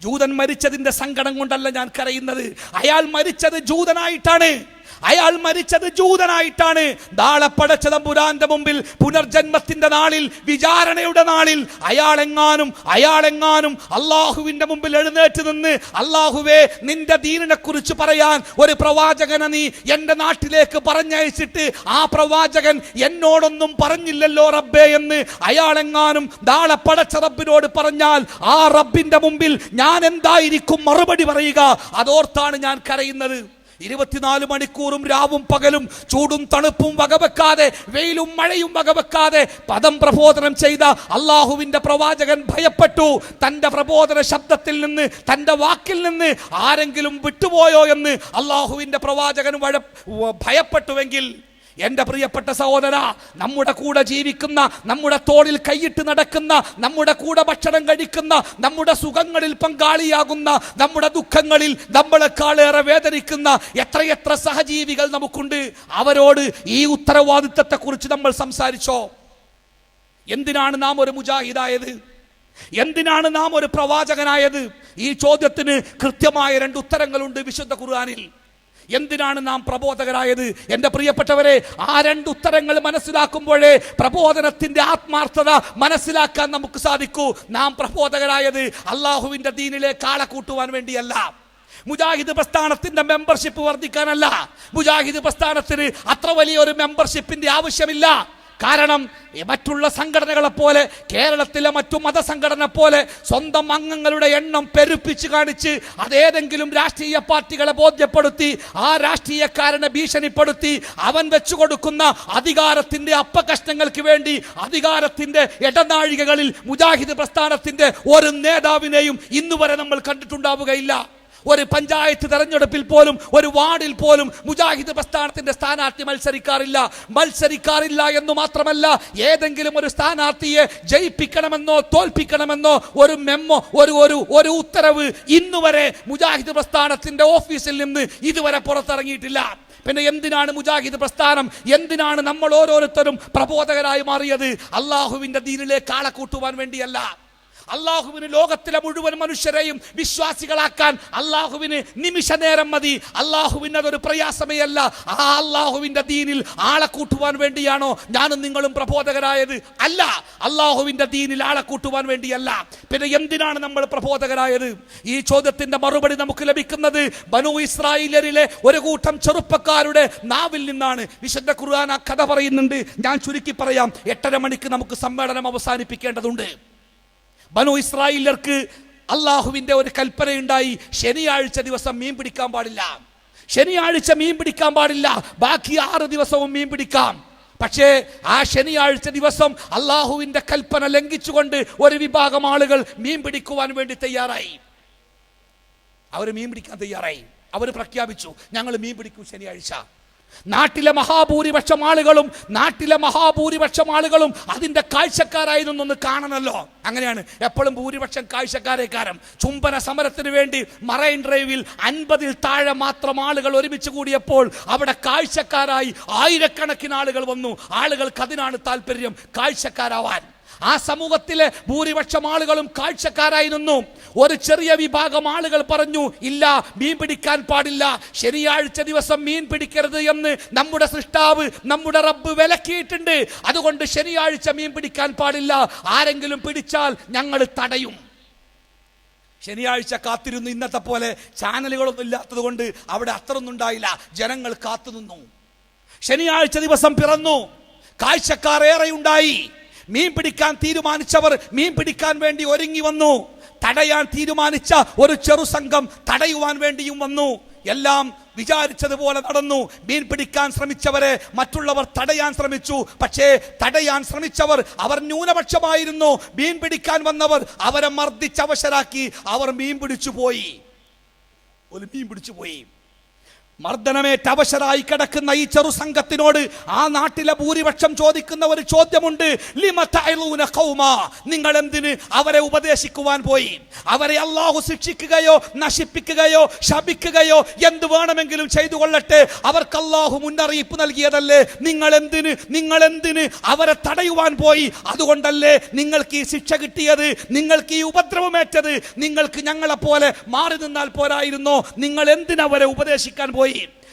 ജൂതൻ മരിച്ചതിന്റെ സങ്കടം കൊണ്ടല്ല ഞാൻ കരയുന്നത്. അയാൾ മരിച്ചത് ജൂതനായിട്ടാണ്. അയാൾ മരിച്ചത് ജൂതനായിട്ടാണ്. നാളെ പടച്ച തമ്പുരാന്റെ മുമ്പിൽ പുനർജന്മത്തിന്റെ നാളിൽ, വിചാരണയുടെ നാളിൽ അയാളെങ്ങാനും അള്ളാഹുവിന്റെ മുമ്പിൽ എഴുന്നേറ്റ് നിന്ന്, അള്ളാഹുവേ നിന്റെ ദീനിനെ കുറിച്ച് പറയാൻ ഒരു പ്രവാചകനെ നീ എന്റെ നാട്ടിലേക്ക് പറഞ്ഞയച്ചിട്ട് ആ പ്രവാചകൻ എന്നോടൊന്നും പറഞ്ഞില്ലല്ലോ റബ്ബേ എന്ന് അയാളെങ്ങാനും നാളെ പടച്ച റബ്ബിനോട് പറഞ്ഞാൽ ആ റബ്ബിന്റെ മുമ്പിൽ ഞാൻ എന്തായിരിക്കും മറുപടി പറയുക? അതോർത്താണ് ഞാൻ കരയുന്നത്. 24 മണിക്കൂറും രാവും പകലും, ചൂടും തണുപ്പും വകവെക്കാതെ, വെയിലും മഴയും വകവെക്കാതെ പദം പ്രബോധനം ചെയ്ത അള്ളാഹുവിന്റെ പ്രവാചകൻ ഭയപ്പെട്ടു. തന്റെ പ്രബോധന ശബ്ദത്തിൽ നിന്ന്, തന്റെ വാക്കിൽ നിന്ന് ആരെങ്കിലും വിട്ടുപോയോ എന്ന് അള്ളാഹുവിന്റെ പ്രവാചകൻ ഭയപ്പെട്ടുവെങ്കിൽ, എന്റെ പ്രിയപ്പെട്ട സഹോദര, നമ്മുടെ കൂടെ ജീവിക്കുന്ന, നമ്മുടെ തോളിൽ കൈയിട്ട് നടക്കുന്ന, നമ്മുടെ കൂടെ ഭക്ഷണം കഴിക്കുന്ന, നമ്മുടെ സുഖങ്ങളിൽ പങ്കാളിയാകുന്ന, നമ്മുടെ ദുഃഖങ്ങളിൽ നമ്മളെക്കാളേറെ വേദനിക്കുന്ന എത്രയെത്ര സഹജീവികൾ നമുക്കുണ്ട്. അവരോട് ഈ ഉത്തരവാദിത്തത്തെ കുറിച്ച് നമ്മൾ സംസാരിച്ചോ? എന്തിനാണ് നാം ഒരു മുജാഹിദായത്? എന്തിനാണ് നാം ഒരു പ്രവാചകനായത്? ഈ ചോദ്യത്തിന് കൃത്യമായ 2 ഉത്തരങ്ങളുണ്ട് വിശുദ്ധ ഖുർആനിൽ. എന്തിനാണ് നാം പ്രബോധകരായത്? എൻ്റെ പ്രിയപ്പെട്ടവരെ, ആ 2 ഉത്തരങ്ങൾ മനസ്സിലാക്കുമ്പോഴേ പ്രബോധനത്തിന്റെ ആത്മാർത്ഥത മനസ്സിലാക്കാൻ നമുക്ക് സാധിക്കൂ. നാം പ്രബോധകരായത് അള്ളാഹുവിന്റെ ദീനിലേക്ക് ആളെ കൂട്ടുവാൻ വേണ്ടിയല്ല, മുജാഹിദ് പ്രസ്ഥാനത്തിന്റെ മെമ്പർഷിപ്പ് വർദ്ധിക്കാനല്ല. മുജാഹിദ് പ്രസ്ഥാനത്തിന് അത്ര വലിയൊരു മെമ്പർഷിപ്പിന്റെ ആവശ്യമില്ല. കാരണം മറ്റുള്ള സംഘടനകളെ പോലെ, കേരളത്തിലെ മറ്റു മതസംഘടന പോലെ സ്വന്തം അംഗങ്ങളുടെ എണ്ണം പെരുപ്പിച്ച് കാണിച്ച് അതേതെങ്കിലും രാഷ്ട്രീയ പാർട്ടികളെ ബോധ്യപ്പെടുത്തി ആ രാഷ്ട്രീയക്കാരനെ ഭീഷണിപ്പെടുത്തി അവൻ വെച്ചു കൊടുക്കുന്ന അധികാരത്തിന്റെ അപ്പകഷ്ണങ്ങൾക്ക് വേണ്ടി അധികാരത്തിന്റെ ഇടനാഴികകളിൽ മുജാഹിദ് പ്രസ്ഥാനത്തിന്റെ ഒരു നേതാവിനെയും ഇന്നുവരെ നമ്മൾ കണ്ടിട്ടുണ്ടാവുകയില്ല. ഒരു പഞ്ചായത്ത് തെരഞ്ഞെടുപ്പിൽ പോലും, ഒരു വാർഡിൽ പോലും മുജാഹിദ് പ്രസ്ഥാനത്തിന്റെ സ്ഥാനാർത്ഥി മത്സരിക്കാറില്ല എന്ന് മാത്രമല്ല, ഏതെങ്കിലും ഒരു സ്ഥാനാർത്ഥിയെ ജയിപ്പിക്കണമെന്നോ തോൽപ്പിക്കണമെന്നോ ഒരു മെമ്മോ, ഒരു ഉത്തരവ് ഇന്നുവരെ മുജാഹിദ് പ്രസ്ഥാനത്തിന്റെ ഓഫീസിൽ നിന്ന് ഇതുവരെ പുറത്തിറങ്ങിയിട്ടില്ല. പിന്നെ എന്തിനാണ് മുജാഹിദ് പ്രസ്ഥാനം, എന്തിനാണ് നമ്മൾ ഓരോരുത്തരും പ്രബോധകരായി മാറിയത്? അള്ളാഹുവിന്റെ ദീനിലേക്ക് ആളെ കൂട്ടുവാൻ വേണ്ടിയല്ല. അള്ളാഹുവിന് ലോകത്തിലെ മുഴുവൻ മനുഷ്യരെയും വിശ്വാസികളാക്കാൻ അള്ളാഹുവിന് നിമിഷ നേരം മതി. അള്ളാഹുവിന് അതൊരു പ്രയാസമേ അല്ല. ആ അള്ളാഹുവിന്റെ ദീനിൽ ആളെ കൂട്ടുവാൻ വേണ്ടിയാണോ ഞാനും നിങ്ങളും പ്രബോധകരായത്? അല്ല, അള്ളാഹുവിന്റെ ദീനിൽ ആളെ കൂട്ടുവാൻ വേണ്ടിയല്ല. പിന്നെ എന്തിനാണ് നമ്മൾ പ്രബോധകരായത്? ഈ ചോദ്യത്തിന്റെ മറുപടി നമുക്ക് ലഭിക്കുന്നത് ബനൂ ഇസ്രായേലിലെ ഒരു കൂട്ടം ചെറുപ്പക്കാരുടെ നാവിൽ നിന്നാണ്. വിശുദ്ധ ഖുർആൻ ആ കഥ പറയുന്നുണ്ട്. ഞാൻ ചുരുക്കി പറയാം, 8:30 മണിക്ക് നമുക്ക് സമ്മേളനം അവസാനിപ്പിക്കേണ്ടതുണ്ട്. ബനൂ ഇസ്രായേലിയർക്ക് അള്ളാഹുവിന്റെ ഒരു കൽപ്പനയുണ്ടായി, ശനിയാഴ്ച ദിവസം മീൻ പിടിക്കാൻ പാടില്ല. ശനിയാഴ്ച മീൻ പിടിക്കാൻ പാടില്ല, ബാക്കി 6 ദിവസവും മീൻ പിടിക്കാം. പക്ഷേ ആ ശനിയാഴ്ച ദിവസം അള്ളാഹുവിന്റെ കൽപ്പന ലംഘിച്ചുകൊണ്ട് ഒരു വിഭാഗം ആളുകൾ മീൻ പിടിക്കുവാൻ വേണ്ടി തയ്യാറായി. അവർ മീൻ പിടിക്കാൻ തയ്യാറായി. അവർ പ്രഖ്യാപിച്ചു, ഞങ്ങൾ മീൻ പിടിക്കും ശനിയാഴ്ച. നാട്ടിലെ മഹാഭൂരിപക്ഷം ആളുകളും അതിന്റെ കാഴ്ചക്കാരായിരുന്നൊന്ന് കാണണമല്ലോ. അങ്ങനെയാണ് എപ്പോഴും ഭൂരിപക്ഷം കാഴ്ചക്കാരേക്കാരം. ചുംബന സമരത്തിന് വേണ്ടി മറൈൻ ഡ്രൈവിൽ 50-ൽ താഴെ മാത്രം ആളുകൾ ഒരുമിച്ച് കൂടിയപ്പോൾ അവിടെ കാഴ്ചക്കാരായി ആയിരക്കണക്കിന് ആളുകൾ വന്നു. ആളുകൾക്ക് അതിനാണ് താല്പര്യം, കാഴ്ചക്കാരാവാൻ. ആ സമൂഹത്തിലെ ഭൂരിപക്ഷം ആളുകളും കാഴ്ചക്കാരായി നിന്നു. ഒരു ചെറിയ വിഭാഗം ആളുകൾ പറഞ്ഞു, ഇല്ല, മീൻ പിടിക്കാൻ പാടില്ല, ശനിയാഴ്ച ദിവസം മീൻ പിടിക്കരുത് എന്ന് നമ്മുടെ സൃഷ്ടാവ്, നമ്മുടെ റബ്ബ് വിലക്കിയിട്ടുണ്ട്. അതുകൊണ്ട് ശനിയാഴ്ച മീൻ പിടിക്കാൻ പാടില്ല, ആരെങ്കിലും പിടിച്ചാൽ ഞങ്ങൾ തടയും. ശനിയാഴ്ച കാത്തിരുന്നു. ഇന്നത്തെ പോലെ ചാനലുകളൊന്നും ഇല്ലാത്തത് കൊണ്ട് അവിടെ അത്രയൊന്നും ഉണ്ടായില്ല. ജനങ്ങൾ കാത്തുനിന്നു. ശനിയാഴ്ച ദിവസം പിറന്നു. കാഴ്ചക്കാർ ഏറെയുണ്ടായി. മീൻ പിടിക്കാൻ തീരുമാനിച്ചവർ മീൻ പിടിക്കാൻ വേണ്ടി ഒരുങ്ങി വന്നു. തടയാൻ തീരുമാനിച്ച ഒരു ചെറു സംഘം തടയുവാൻ വേണ്ടിയും വന്നു. എല്ലാം വിചാരിച്ചതുപോലെ നടന്നു. മീൻ പിടിക്കാൻ ശ്രമിച്ചവരെ മറ്റുള്ളവർ തടയാൻ ശ്രമിച്ചു. പക്ഷേ തടയാൻ ശ്രമിച്ചവർ അവർ ന്യൂനപക്ഷമായിരുന്നു. മീൻ പിടിക്കാൻ വന്നവർ അവരെ മർദ്ദിച്ചവശരാക്കി. അവർ മീൻ പിടിച്ചു പോയി. മർദ്ദനമേറ്റ് അവശരായി കിടക്കുന്ന ഈ ചെറു സംഘത്തിനോട് ആ നാട്ടിലെ ഭൂരിപക്ഷം ചോദിക്കുന്ന ഒരു ചോദ്യമുണ്ട്, നിങ്ങൾ എന്തിന് അവരെ ഉപദേശിക്കുവാൻ പോയി? അവരെ അള്ളാഹു ശിക്ഷിക്കുകയോ നശിപ്പിക്കുകയോ ശപിക്കുകയോ എന്ത് വേണമെങ്കിലും ചെയ്തു കൊള്ളട്ടെ, അവർക്ക് അള്ളാഹു മുന്നറിയിപ്പ് നൽകിയതല്ലേ. നിങ്ങൾ എന്തിന് അവരെ തടയുവാൻ പോയി? അതുകൊണ്ടല്ലേ നിങ്ങൾക്ക് ഈ ശിക്ഷ കിട്ടിയത്, നിങ്ങൾക്ക് ഈ ഉപദ്രവമേറ്റത്. നിങ്ങൾക്ക് ഞങ്ങളെ പോലെ മാറി നിന്നാൽ പോരായിരുന്നോ? നിങ്ങൾ എന്തിനവരെ ഉപദേശിക്കാൻ പോയി?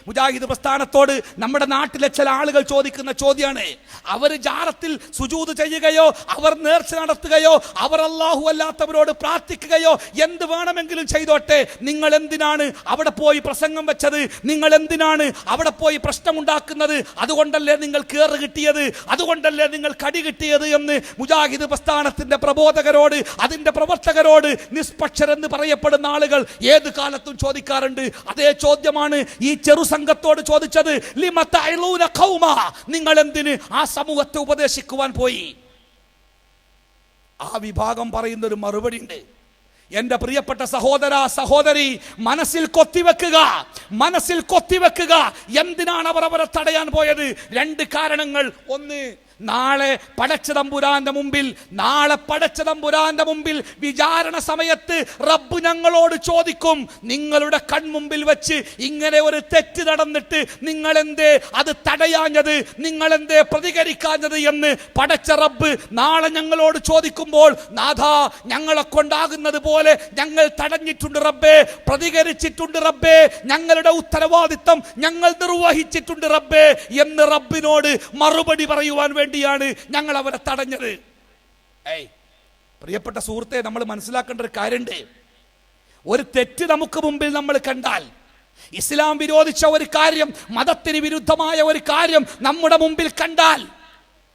മുജാഹിദ് പ്രസ്ഥാനത്തോട് നമ്മുടെ നാട്ടിലെ ചില ആളുകൾ ചോദിക്കുന്ന ചോദ്യമാണ്. അവർ ജാറത്തിൽ സുജൂദ് ചെയ്യുകയോ അവർ നേർച്ച നടത്തുകയോ അവർ അല്ലാഹു അല്ലാത്തവരോട് പ്രാർത്ഥിക്കുകയോ എന്ത് വേണമെങ്കിലും ചെയ്തോട്ടെ, നിങ്ങൾ എന്തിനാണ് അവിടെ പോയി പ്രസംഗം വെച്ചത്? നിങ്ങൾ എന്തിനാണ് അവിടെ പോയി പ്രശ്നമുണ്ടാക്കുന്നത്? അതുകൊണ്ടല്ലേ നിങ്ങൾ കേറ് കിട്ടിയത്, അതുകൊണ്ടല്ലേ നിങ്ങൾ കടി കിട്ടിയത് എന്ന് മുജാഹിദ് പ്രസ്ഥാനത്തിന്റെ പ്രബോധകരോട്, അതിന്റെ പ്രവർത്തകരോട്, നിഷ്പക്ഷരെന്ന് പറയപ്പെടുന്ന ആളുകൾ ഏത് കാലത്തും ചോദിക്കാറുണ്ട്. അതേ ചോദ്യമാണ് ഈ ചെറു സംഘത്തോട് ചോദിച്ചത്. നിങ്ങൾ എന്തിന് ആ സമൂഹത്തെ ഉപദേശിക്കുവാൻ പോയി? ആ വിഭാഗം പറയുന്ന ഒരു മറുപടി ഉണ്ട്. എന്റെ പ്രിയപ്പെട്ട സഹോദര സഹോദരി, മനസ്സിൽ കൊത്തിവെക്കുക. എന്തിനാണ് അവർ അവരെ തടയാൻ പോയത്? 2 കാരണങ്ങൾ. ഒന്ന്, നാളെ പടച്ചതമ്പുരാന്റെ മുമ്പിൽ വിചാരണ സമയത്ത് റബ്ബ് ഞങ്ങളോട് ചോദിക്കും, നിങ്ങളുടെ കൺമുമ്പിൽ വെച്ച് ഇങ്ങനെ ഒരു തെറ്റ് നടന്നിട്ട് നിങ്ങൾ എന്തേ അത് തടയാഞ്ഞത്, നിങ്ങൾ എന്തേ പ്രതികരിക്കാഞ്ഞത് എന്ന് പടച്ച റബ്ബ് നാളെ ഞങ്ങളോട് ചോദിക്കുമ്പോൾ, നാഥാ ഞങ്ങളെ കൊണ്ടാകുന്നത് പോലെ ഞങ്ങൾ തടഞ്ഞിട്ടുണ്ട് റബ്ബേ, പ്രതികരിച്ചിട്ടുണ്ട് റബ്ബേ, ഞങ്ങളുടെ ഉത്തരവാദിത്തം ഞങ്ങൾ നിർവഹിച്ചിട്ടുണ്ട് റബ്ബേ എന്ന് റബ്ബിനോട് മറുപടി പറയുവാൻ വേണ്ടിയാണ് ഞങ്ങൾ അവരെ തടഞ്ഞത്. പ്രിയപ്പെട്ട സുഹൃത്തെ, നമ്മൾ മനസ്സിലാക്കേണ്ട ഒരു കാര്യമുണ്ട്. ഒരു തെറ്റ് നമുക്ക് മുമ്പിൽ നമ്മൾ കണ്ടാൽ, ഇസ്ലാം വിരോധിച്ച ഒരു കാര്യം, മതത്തിന് വിരുദ്ധമായ ഒരു കാര്യം നമ്മുടെ മുമ്പിൽ കണ്ടാൽ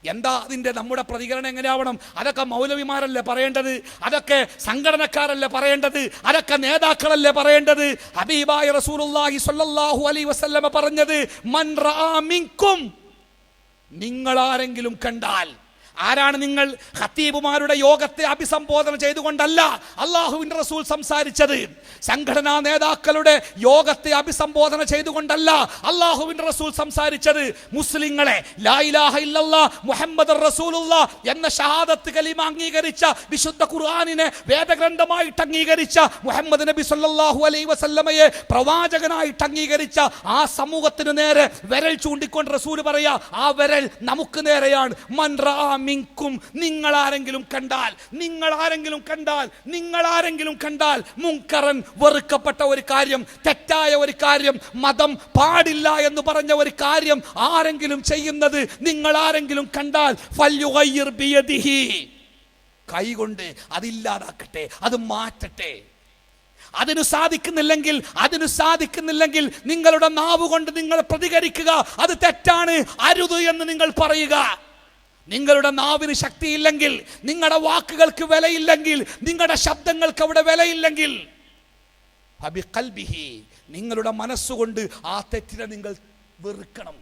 എന്താ അതിൻ്റെ നമ്മുടെ പ്രതികരണം എങ്ങനെയാവണം? അതൊക്കെ മൗലവിമാരല്ലേ പറയേണ്ടത്, അതൊക്കെ സംഘടനക്കാരല്ലേ പറയേണ്ടത്, അതൊക്കെ നേതാക്കളല്ലേ പറയേണ്ടത്? ഹബീബായ റസൂലുള്ളാഹി സ്വല്ലല്ലാഹു അലൈഹി വസല്ലമ പറഞ്ഞത്, മൻ റആ മിൻകും, നിങ്ങൾ ആരെങ്കിലും കണ്ടാൽ. ആരാണ് നിങ്ങൾ? ഖത്തീബുമാരുടെ യോഗത്തെ അഭിസംബോധന ചെയ്തുകൊണ്ടല്ല അല്ലാഹുവിന്റെ റസൂൽ സംസാരിച്ചത്. സംഘടനാ നേതാക്കളുടെ യോഗത്തെ അഭിസംബോധന ചെയ്തുകൊണ്ടല്ല അല്ലാഹുവിന്റെ റസൂൽ സംസാരിച്ചത്. മുസ്ലിങ്ങളെ ലാ ഇലാഹ ഇല്ലല്ലാഹ് മുഹമ്മദുർ റസൂലുള്ളാഹ് എന്ന ഷഹാദത്ത് കലിമ അംഗീകരിച്ച, വിശുദ്ധ ഖുർആനിനെ വേദഗ്രന്ഥമായിട്ട് അംഗീകരിച്ച, മുഹമ്മദ് നബി സല്ലല്ലാഹു അലൈഹി വസല്ലമയെ പ്രവാചകനായിട്ട് അംഗീകരിച്ച ആ സമൂഹത്തിന് നേരെ വിരൽ ചൂണ്ടിക്കൊണ്ട് റസൂൽ പറയാ, ആ വിരൽ നമുക്ക് നേരെയാണ്. മൻ റആ മിൻകും, നിങ്ങൾ ആരെങ്കിലും കണ്ടാൽ മുൻകറൻ, വെറുക്കപ്പെട്ട ഒരു കാര്യം, തെറ്റായ ഒരു കാര്യം, മതം പാടില്ല എന്ന് പറഞ്ഞ ഒരു കാര്യം ആരെങ്കിലും ചെയ്യുന്നത് നിങ്ങൾ ആരെങ്കിലും കണ്ടാൽ, ഫല്യുഗയ്യിർ ബിയദിഹി, കൈകൊണ്ട് അതില്ലാതാക്കട്ടെ, അത് മാറ്റട്ടെ. അതിനു സാധിക്കുന്നില്ലെങ്കിൽ നിങ്ങളുടെ നാവ് കൊണ്ട് നിങ്ങൾ പ്രതികരിക്കുക, അത് തെറ്റാണ്, അരുത് എന്ന് നിങ്ങൾ പറയുക. നിങ്ങളുടെ നാവിന് ശക്തിയില്ലെങ്കിൽ, നിങ്ങളുടെ വാക്കുകൾക്ക് വിലയില്ലെങ്കിൽ, നിങ്ങളുടെ ശബ്ദങ്ങൾക്ക് അവിടെ വിലയില്ലെങ്കിൽ, നിങ്ങളുടെ മനസ്സുകൊണ്ട് ആ തെറ്റിനെ നിങ്ങൾ വെറുക്കണം.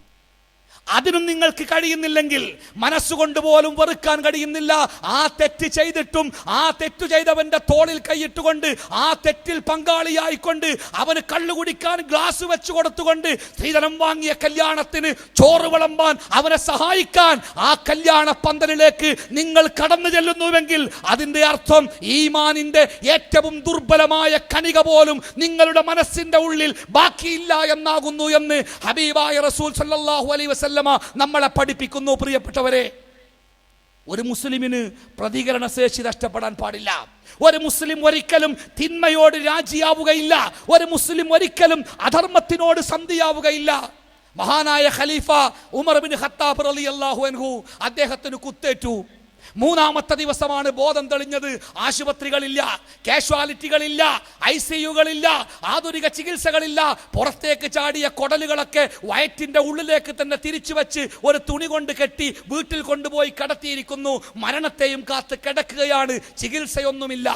അതിനും നിങ്ങൾക്ക് കഴിയുന്നില്ലെങ്കിൽ, മനസ്സുകൊണ്ട് പോലും വെറുക്കാൻ കഴിയുന്നില്ല, ആ തെറ്റ് ചെയ്തിട്ടും ആ തെറ്റു ചെയ്തവന്റെ തോളിൽ കൈയിട്ടുകൊണ്ട്, ആ തെറ്റിൽ പങ്കാളിയായിക്കൊണ്ട്, അവന് കള്ളു കുടിക്കാൻ ഗ്ലാസ് വെച്ച് കൊടുത്തുകൊണ്ട്, സ്ത്രീധനം വാങ്ങിയ കല്യാണത്തിന് ചോറ് വിളമ്പാൻ അവനെ സഹായിക്കാൻ ആ കല്യാണ പന്തലിലേക്ക് നിങ്ങൾ കടന്നു ചെല്ലുന്നുവെങ്കിൽ അതിന്റെ അർത്ഥം ഈമാനിന്റെ ഏറ്റവും ദുർബലമായ കണിക പോലും നിങ്ങളുടെ മനസ്സിന്റെ ഉള്ളിൽ ബാക്കിയില്ല എന്നാകുന്നു എന്ന് ഹബീബായ റസൂൽ സല്ലല്ലാഹു അലൈഹി വസല്ലം നമ്മളെ പഠിപ്പിക്കുന്നു. പ്രിയപ്പെട്ടവരെ, ഒരു മുസ്ലിമിന് പ്രതികരണ ശേഷി നഷ്ടപ്പെടാൻ പാടില്ല. ഒരു മുസ്ലിം ഒരിക്കലും തിന്മയോട് രാജിയാവുകയില്ല. ഒരു മുസ്ലിം ഒരിക്കലും അധർമ്മത്തിനോട് സന്ധിയാവുകയില്ല. മഹാനായ ഖലീഫ ഉമർ ബിൻ ഖത്താബ് റളിയല്ലാഹു അൻഹു, അദ്ദേഹത്തിന് കുത്തേറ്റു. മൂന്നാമത്തെ ദിവസമാണ് ബോധം തെളിഞ്ഞത്. ആശുപത്രികളില്ല, കാഷ്വാലിറ്റികളില്ല, ICUകളില്ല, ആധുനിക ചികിത്സകളില്ല. പുറത്തേക്ക് ചാടിയ കുടലുകളൊക്കെ വയറ്റിന്റെ ഉള്ളിലേക്ക് തന്നെ തിരിച്ചു വെച്ച് ഒരു തുണി കൊണ്ട് കെട്ടി വീട്ടിൽ കൊണ്ടുപോയി കടത്തിയിരിക്കുന്നു. മരണത്തെയും കാത്ത് കിടക്കുകയാണ്, ചികിത്സയൊന്നുമില്ല.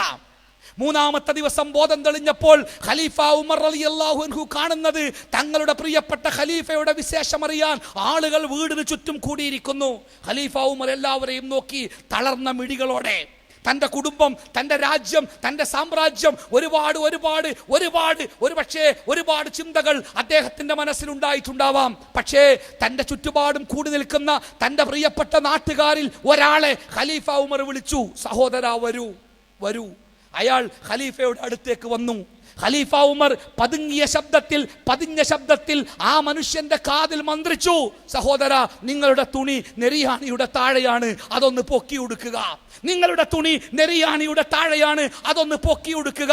മൂന്നാമത്തെ ദിവസം ബോധം തെളിഞ്ഞപ്പോൾ ഖലീഫ ഉമർ റളിയല്ലാഹു അൻഹു കാണുന്നത്, തങ്ങളുടെ പ്രിയപ്പെട്ട ഖലീഫയുടെ വിശേഷം അറിയാൻ ആളുകൾ വീടിന് ചുറ്റും കൂടിയിരിക്കുന്നു. ഖലീഫ ഉമർ എല്ലാവരെയും നോക്കി തളർന്ന മിഴികളോടെ, തൻ്റെ കുടുംബം, തൻ്റെ രാജ്യം, തൻ്റെ സാമ്രാജ്യം, ഒരുപാട് ചിന്തകൾ അദ്ദേഹത്തിൻ്റെ മനസ്സിലുണ്ടായിട്ടുണ്ടാവാം. പക്ഷേ തൻ്റെ ചുറ്റുപാടും കൂടി നിൽക്കുന്ന തൻ്റെ പ്രിയപ്പെട്ട നാട്ടുകാരിൽ ഒരാളെ ഖലീഫ ഉമർ വിളിച്ചു, സഹോദരാ വരൂ വരൂ. അയാൾ ഖലീഫയുടെ അടുത്തേക്ക് വന്നു. ഖലീഫ ഉമർ പതിഞ്ഞ ശബ്ദത്തിൽ ആ മനുഷ്യന്റെ കാതിൽ മന്ത്രിച്ചു, സഹോദരാ, നിങ്ങളുടെ തുണി നെരിയാണിയുടെ താഴെയാണ്, അതൊന്ന് പൊക്കി ഉടുക്കുക. നിങ്ങളുടെ തുണി നെരിയാണിയുടെ താഴെയാണ്, അതൊന്ന് പൊക്കി ഉടുക്കുക.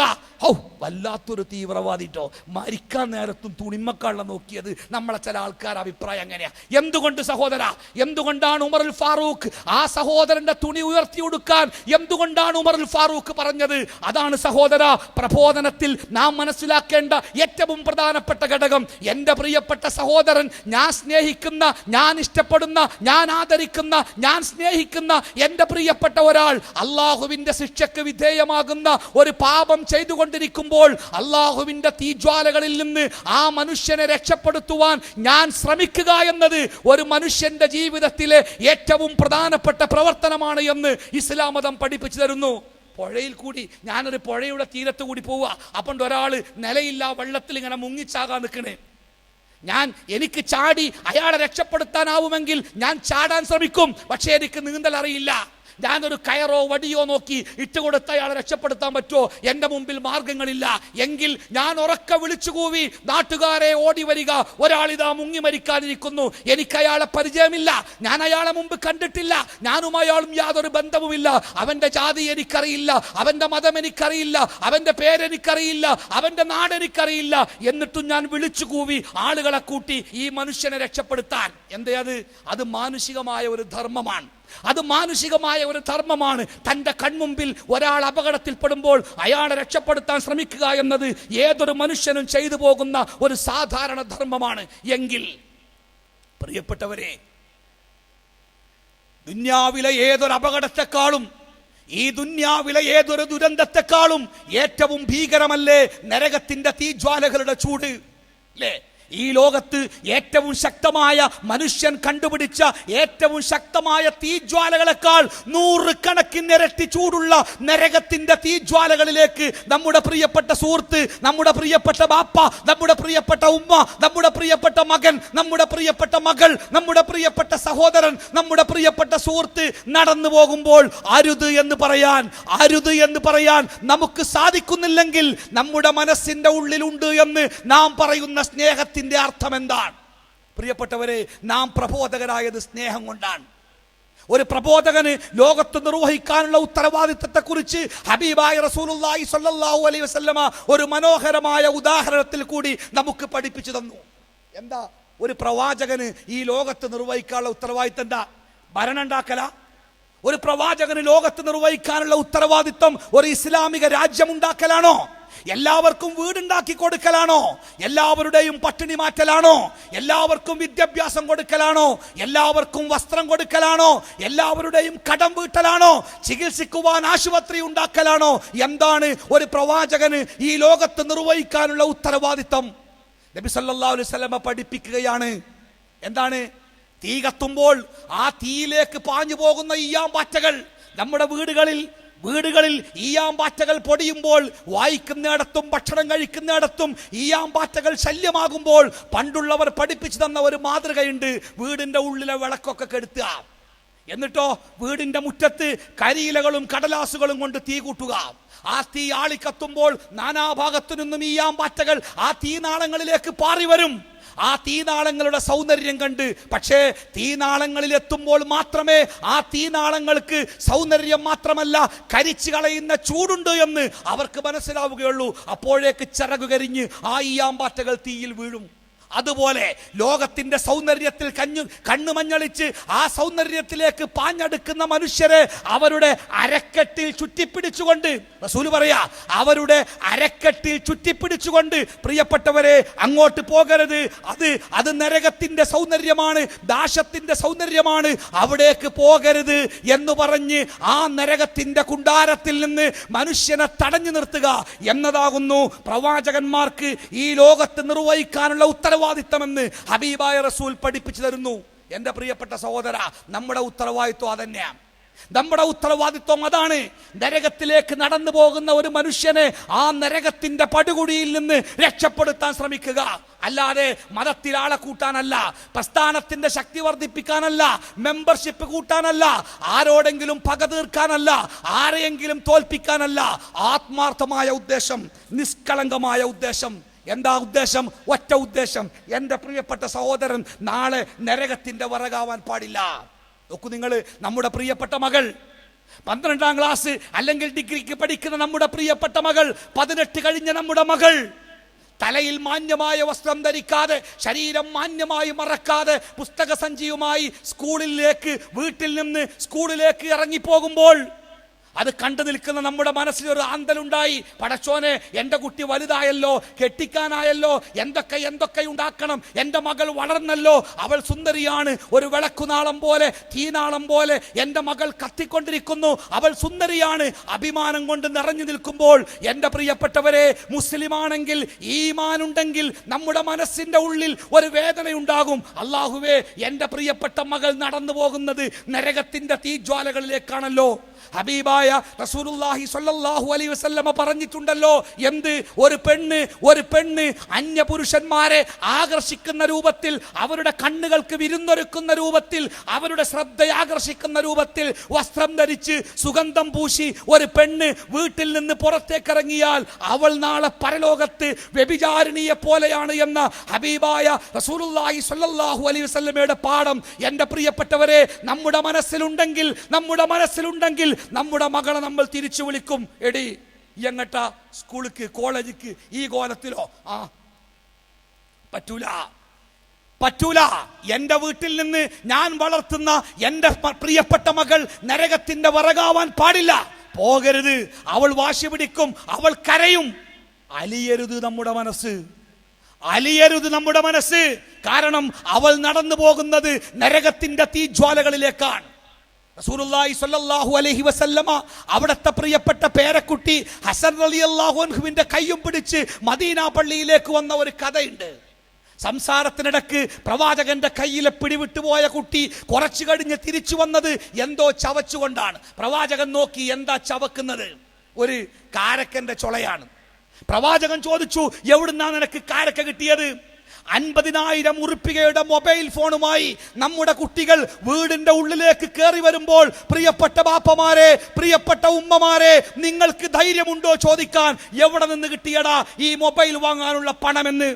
വല്ലാത്തൊരു തീവ്രവാദിട്ടോ, മരിക്കാൻ നേരത്തും തുണിമക്കാള നോക്കിയത് നമ്മളെ ചില ആൾക്കാർ അഭിപ്രായം അങ്ങനെയാ. എന്തുകൊണ്ട് സഹോദരാ, എന്തുകൊണ്ടാണ് ഉമറുൽ ഫാറൂഖ് ആ സഹോദരന്റെ തുണി ഉയർത്തി ഉടുക്കാൻ എന്തുകൊണ്ടാണ് ഉമറുൽ ഫാറൂഖ് പറഞ്ഞത്? അതാണ് സഹോദരാ പ്രബോധനത്തിൽ നാം മനസ്സിലാക്കേണ്ട ഏറ്റവും പ്രധാനപ്പെട്ട ഘടകം. എൻ്റെ പ്രിയപ്പെട്ട സഹോദരൻ, ഞാൻ സ്നേഹിക്കുന്ന, ഞാൻ ഇഷ്ടപ്പെടുന്ന, ഞാൻ ആദരിക്കുന്ന, ഞാൻ സ്നേഹിക്കുന്ന എൻ്റെ പ്രിയപ്പെട്ട ഒരാൾ അള്ളാഹുവിന്റെ ശിക്ഷയ്ക്ക് വിധേയമാകുന്ന ഒരു പാപം ചെയ്തുകൊണ്ടിരിക്കുമ്പോൾ അള്ളാഹുവിന്റെ തീജ്വാലകളിൽ നിന്ന് ആ മനുഷ്യനെ രക്ഷപ്പെടുത്തുവാൻ ഞാൻ ശ്രമിക്കുക എന്നത് ഒരു മനുഷ്യന്റെ ജീവിതത്തിലെ ഏറ്റവും പ്രധാനപ്പെട്ട പ്രവർത്തനമാണ് എന്ന് ഇസ്ലാം മതം പഠിപ്പിച്ചു തരുന്നു. പുഴയിൽ കൂടി, ഞാനൊരു പുഴയുടെ തീരത്ത് കൂടി പോവുക, അപ്പം ഒരാൾ നിലയില്ല വെള്ളത്തിൽ ഇങ്ങനെ മുങ്ങിച്ചാകാൻ നിൽക്കണേ. എനിക്ക് ചാടി അയാളെ രക്ഷപ്പെടുത്താനാവുമെങ്കിൽ ഞാൻ ചാടാൻ ശ്രമിക്കും, പക്ഷേ എനിക്ക് നീന്തൽ അറിയില്ല. ഞാനൊരു കയറോ വടിയോ നോക്കി ഇട്ടുകൊടുത്ത അയാളെ രക്ഷപ്പെടുത്താൻ പറ്റുമോ? എൻ്റെ മുമ്പിൽ മാർഗങ്ങളില്ല. എങ്കിൽ ഞാൻ ഉറക്കെ വിളിച്ചു കൂവി, നാട്ടുകാരെ ഓടി വരിക, ഒരാളിതാ മുങ്ങി മരിക്കാനിരിക്കുന്നു. എനിക്ക് അയാളെ പരിചയമില്ല, ഞാൻ അയാളെ മുമ്പ് കണ്ടിട്ടില്ല, ഞാനും അയാളും യാതൊരു ബന്ധവുമില്ല. അവന്റെ ജാതി എനിക്കറിയില്ല, അവന്റെ മതം എനിക്കറിയില്ല, അവന്റെ പേരെനിക്കറിയില്ല, അവന്റെ നാട് എനിക്കറിയില്ല. എന്നിട്ടും ഞാൻ വിളിച്ചു കൂവി ആളുകളെ കൂട്ടി ഈ മനുഷ്യനെ രക്ഷപ്പെടുത്താൻ. എന്തേ അത് മാനുഷികമായ ഒരു ധർമ്മമാണ്. അത് മാനുഷികമായ ഒരു ധർമ്മമാണ്. തൻ്റെ കൺമുമ്പിൽ ഒരാൾ അപകടത്തിൽപ്പെടുമ്പോൾ അയാളെ രക്ഷപ്പെടുത്താൻ ശ്രമിക്കുക എന്നത് ഏതൊരു മനുഷ്യനും ചെയ്തു പോകുന്ന ഒരു സാധാരണ ധർമ്മമാണ്. എങ്കിൽ പ്രിയപ്പെട്ടവരെ, ദുന്യാവിലെ ഏതൊരു അപകടത്തെക്കാളും, ഈ ദുന്യാവിലെ ഏതൊരു ദുരന്തത്തെക്കാളും ഏറ്റവും ഭീകരമല്ലേ നരകത്തിന്റെ തീജ്വാലകളുടെ ചൂട്? അല്ലേ? ഈ ലോകത്ത് ഏറ്റവും ശക്തമായ മനുഷ്യൻ കണ്ടുപിടിച്ച ഏറ്റവും ശക്തമായ തീജ്വാലകളെക്കാൾ 100 കണക്കിനിരട്ടി ചൂടുള്ള നരകത്തിന്റെ തീജ്വാലകളിലേക്ക് നമ്മുടെ പ്രിയപ്പെട്ട സുഹൃത്ത്, നമ്മുടെ പ്രിയപ്പെട്ട ബാപ്പ, നമ്മുടെ പ്രിയപ്പെട്ട ഉമ്മ, നമ്മുടെ പ്രിയപ്പെട്ട മകൻ, നമ്മുടെ പ്രിയപ്പെട്ട മകൾ, നമ്മുടെ പ്രിയപ്പെട്ട സഹോദരൻ, നമ്മുടെ പ്രിയപ്പെട്ട സുഹൃത്ത് നടന്നു പോകുമ്പോൾ അരുത് എന്ന് പറയാൻ നമുക്ക് സാധിക്കുന്നില്ലെങ്കിൽ നമ്മുടെ മനസ്സിന്റെ ഉള്ളിലുണ്ട് എന്ന് നാം പറയുന്ന സ്നേഹത്തിന്റെ അർത്ഥം എന്താണ്? പ്രിയപ്പെട്ടവരെ, നാം പ്രബോധകരായത് സ്നേഹം കൊണ്ടാണ്. ഒരു പ്രബോധകന് ലോകത്ത് നിർവഹിക്കാനുള്ള ഉത്തരവാദിത്തത്തെ കുറിച്ച് ഹബീബായ റസൂലുള്ളാഹി സ്വല്ലല്ലാഹു അലൈഹി വസല്ലമ ഒരു മനോഹരമായ ഉദാഹരണത്തിൽ കൂടി നമുക്ക് പഠിപ്പിച്ചു തന്നു. എന്താ ഒരു പ്രവാചകന് ഈ ലോകത്ത് നിർവഹിക്കാനുള്ള ഉത്തരവാദിത്തം? എന്താ? ഭരണം ഉണ്ടാക്കല? ഒരു പ്രവാചകന് ലോകത്ത് നിർവഹിക്കാനുള്ള ഉത്തരവാദിത്തം ഒരു ഇസ്ലാമിക രാജ്യം ഉണ്ടാക്കലാണോ? എല്ലാവർക്കും വീടുണ്ടാക്കി കൊടുക്കലാണോ? എല്ലാവരുടെയും പട്ടിണി മാറ്റലാണോ? എല്ലാവർക്കും വിദ്യാഭ്യാസം കൊടുക്കലാണോ? എല്ലാവർക്കും വസ്ത്രം കൊടുക്കലാണോ? എല്ലാവരുടെയും കടം വീട്ടലാണോ? ചികിത്സിക്കുവാൻ ആശുപത്രി ഉണ്ടാക്കലാണോ? എന്താണ് ഒരു പ്രവാചകന് ഈ ലോകത്ത് നിർവഹിക്കാനുള്ള ഉത്തരവാദിത്തം? നബി സല്ലല്ലാഹു അലൈഹി വസല്ലം പഠിപ്പിക്കുകയാണ്. എന്താണ്? തീ കത്തുമ്പോൾ ആ തീയിലേക്ക് പാഞ്ഞു പോകുന്ന ഈയാമ്പാറ്റകൾ, നമ്മുടെ വീടുകളിൽ ഈയാമ്പാറ്റകൾ പൊടിയുമ്പോൾ, വായിക്കുന്നിടത്തും ഭക്ഷണം കഴിക്കുന്നിടത്തും ഈയാമ്പാറ്റകൾ ശല്യമാകുമ്പോൾ പണ്ടുള്ളവർ പഠിപ്പിച്ചു തന്ന ഒരു മാതൃകയുണ്ട്. വീടിന്റെ ഉള്ളിലെ വിളക്കൊക്കെ കെടുത്തുക, എന്നിട്ടോ വീടിന്റെ മുറ്റത്ത് കരിയിലകളും കടലാസുകളും കൊണ്ട് തീ കൂട്ടുക. ആ തീ ആളിക്കത്തുമ്പോൾ നാനാഭാഗത്തു നിന്നും ഈയാമ്പാറ്റകൾ ആ തീനാളങ്ങളിലേക്ക് പാറി വരും. ആ തീനാളങ്ങളുടെ സൗന്ദര്യം കണ്ട്, പക്ഷേ തീനാളങ്ങളിൽ എത്തുമ്പോൾ മാത്രമേ ആ തീനാളങ്ങൾക്ക് സൗന്ദര്യം മാത്രമല്ല കരിച്ചു കളയുന്ന ചൂടുണ്ട് എന്ന് അവർക്ക് മനസ്സിലാവുകയുള്ളൂ. അപ്പോഴേക്ക് ചിറകുകരിഞ്ഞ് ആ ഈയാമ്പാറ്റകൾ തീയിൽ വീഴും. അതുപോലെ ലോകത്തിന്റെ സൗന്ദര്യത്തിൽ കണ്ണുമഞ്ഞളിച്ച് ആ സൗന്ദര്യത്തിലേക്ക് പാഞ്ഞെടുക്കുന്ന മനുഷ്യരെ അവരുടെ അരക്കെട്ടിൽ ചുറ്റിപ്പിടിച്ചുകൊണ്ട്, റസൂൽ പറയാ, അവരുടെ അരക്കെട്ടിൽ ചുറ്റിപ്പിടിച്ചുകൊണ്ട്, പ്രിയപ്പെട്ടവരെ അങ്ങോട്ട് പോകരുത്, അത് നരകത്തിന്റെ സൗന്ദര്യമാണ്, ദാശത്തിന്റെ സൗന്ദര്യമാണ്, അവിടേക്ക് പോകരുത് എന്ന് പറഞ്ഞ് ആ നരകത്തിന്റെ കുണ്ടാരത്തിൽ നിന്ന് മനുഷ്യനെ തടഞ്ഞു നിർത്തുക എന്നതാകുന്നു പ്രവാചകന്മാർക്ക് ഈ ലോകത്ത് നിർവഹിക്കാനുള്ള ഉത്തരവാദിത്തമെന്ന് ഹബീബായ റസൂൽ പഠിപ്പിച്ചു തരുന്നു. എന്റെ പ്രിയപ്പെട്ട സഹോദര, നമ്മുടെ ഉത്തരവാദിത്വം അതന്നെയാണ്. നമ്മുടെ ഉത്തരവാദിത്വം അതാണ്. നരകത്തിലേക്ക് നടന്നു പോകുന്ന ഒരു മനുഷ്യനെ ആ നരകത്തിന്റെ പടുകുഴിയിൽ നിന്ന് രക്ഷപ്പെടുത്താൻ ശ്രമിക്കുക. അല്ലാതെ മതത്തിൽ ആളെ കൂട്ടാനല്ല, പ്രസ്ഥാനത്തിന്റെ ശക്തി വർദ്ധിപ്പിക്കാനല്ല, മെമ്പർഷിപ്പ് കൂട്ടാനല്ല, ആരോടെങ്കിലും പക തീർക്കാനല്ല, ആരെയെങ്കിലും തോൽപ്പിക്കാനല്ല. ആത്മാർത്ഥമായ ഉദ്ദേശം, നിഷ്കളങ്കമായ ഉദ്ദേശം. എന്താ ഉദ്ദേശം? ഒറ്റ ഉദ്ദേശം, എൻ്റെ പ്രിയപ്പെട്ട സഹോദരൻ നാളെ നരകത്തിന്റെ വറകാവാൻ പാടില്ല. നോക്കൂ നിങ്ങൾ, നമ്മുടെ പ്രിയപ്പെട്ട മകൾ 12ാം ക്ലാസ് അല്ലെങ്കിൽ ഡിഗ്രിക്ക് പഠിക്കുന്ന നമ്മുടെ പ്രിയപ്പെട്ട മകൾ, 18 കഴിഞ്ഞ നമ്മുടെ മകൾ, തലയിൽ മാന്യമായ വസ്ത്രം ധരിക്കാതെ, ശരീരം മാന്യമായി മറക്കാതെ, പുസ്തക സഞ്ചിയുമായി വീട്ടിൽ നിന്ന് സ്കൂളിലേക്ക് ഇറങ്ങിപ്പോകുമ്പോൾ അത് കണ്ടു നിൽക്കുന്ന നമ്മുടെ മനസ്സിലൊരു ആന്തലുണ്ടായി. പടച്ചോനെ, എൻ്റെ കുട്ടി വലുതായല്ലോ, കെട്ടിക്കാനായല്ലോ, എന്തൊക്കെ ഉണ്ടാക്കണം, എൻ്റെ മകൾ വളർന്നല്ലോ, അവൾ സുന്ദരിയാണ്, ഒരു വിളക്കുനാളം പോലെ, തീനാളം പോലെ എൻ്റെ മകൾ കത്തിക്കൊണ്ടിരിക്കുന്നു, അവൾ സുന്ദരിയാണ്, അഭിമാനം കൊണ്ട് നിറഞ്ഞു നിൽക്കുമ്പോൾ, എൻ്റെ പ്രിയപ്പെട്ടവരെ, മുസ്ലിമാണെങ്കിൽ, ഈമാനുണ്ടെങ്കിൽ നമ്മുടെ മനസ്സിന്റെ ഉള്ളിൽ ഒരു വേദനയുണ്ടാകും. അല്ലാഹുവേ, എൻ്റെ പ്രിയപ്പെട്ട മകൾ നടന്നു പോകുന്നത് നരകത്തിന്റെ തീജ്വാലകളിലേക്കാണല്ലോ. ഹബീബായ റസൂലുള്ളാഹി സ്വല്ലല്ലാഹു അലൈഹി വസല്ലമ പറഞ്ഞിട്ടുണ്ടല്ലോ, എന്ത്? ഒരു പെണ്ണ് അന്യപുരുഷന്മാരെ ആകർഷിക്കുന്ന രൂപത്തിൽ, അവരുടെ കണ്ണുകൾക്ക് വിരുന്നൊരുക്കുന്ന രൂപത്തിൽ, അവരുടെ ശ്രദ്ധയെ ആകർഷിക്കുന്ന രൂപത്തിൽ വസ്ത്രം ധരിച്ച് സുഗന്ധം പൂശി ഒരു പെണ്ണ് വീട്ടിൽ നിന്ന് പുറത്തേക്കിറങ്ങിയാൽ അവൾ നാളെ പരലോകത്ത് വ്യഭിചാരിണിയെ പോലെയാണ് എന്ന ഹബീബായ റസൂലുള്ളാഹി സ്വല്ലല്ലാഹു അലൈഹി വസല്ലമയുടെ പാഠം എൻ്റെ പ്രിയപ്പെട്ടവരെ നമ്മുടെ മനസ്സിലുണ്ടെങ്കിൽ നമ്മുടെ മകളെ നമ്മൾ തിരിച്ചു വിളിക്കും. എടി എങ്ങട്ടാ? സ്കൂളിക്ക്, കോളേജിക്ക്, ഈ കോലത്തിലോ? പറ്റൂല. എന്റെ വീട്ടിൽ നിന്ന് ഞാൻ വളർത്തുന്ന എന്റെ പ്രിയപ്പെട്ട മകൾ നരകത്തിന്റെ വിറകാവാൻ പാടില്ല. പോകരുത്. അവൾ വാശി പിടിക്കും, അവൾ കരയും. അലിയരുത് നമ്മുടെ മനസ്സ്. കാരണം അവൾ നടന്നു പോകുന്നത് നരകത്തിന്റെ തീജ്വാലകളിലേക്കാണ്. റസൂലുള്ളാഹി സ്വല്ലല്ലാഹു അലൈഹി വസല്ലമ അവിടുത്തെ പ്രിയപ്പെട്ട പേരക്കുട്ടി ഹസൻ റളിയല്ലാഹു അൻഹുവിന്റെ കയ്യും പിടിച്ച് മദീന പള്ളിയിലേക്ക് വന്ന ഒരു കഥയുണ്ട്. സംസാരത്തിനിടക്ക് പ്രവാചകന്റെ കയ്യിലെ പിടിവിട്ടുപോയ കുട്ടി കുറച്ചു കഴിഞ്ഞ് തിരിച്ചു വന്നത് എന്തോ ചവച്ചുകൊണ്ടാണ്. പ്രവാചകൻ നോക്കി, എന്താ ചവക്കുന്നത്? ഒരു കാരക്കന്റെ ചൊളയാണ്. പ്രവാചകൻ ചോദിച്ചു, എവിടുന്നാ നിനക്ക് കാരക്ക കിട്ടിയത്? 50,000 ഉറുപ്പികയുടെ മൊബൈൽ ഫോണുമായി നമ്മുടെ കുട്ടികൾ വീടിന്റെ ഉള്ളിലേക്ക് കയറി വരുമ്പോൾ, പ്രിയപ്പെട്ട ബാപ്പമാരെ, പ്രിയപ്പെട്ട ഉമ്മമാരെ, നിങ്ങൾക്ക് ധൈര്യമുണ്ടോ ചോദിക്കാൻ, എവിടെ നിന്ന് കിട്ടിയടാ ഈ മൊബൈൽ വാങ്ങാനുള്ള പണമെന്ന്?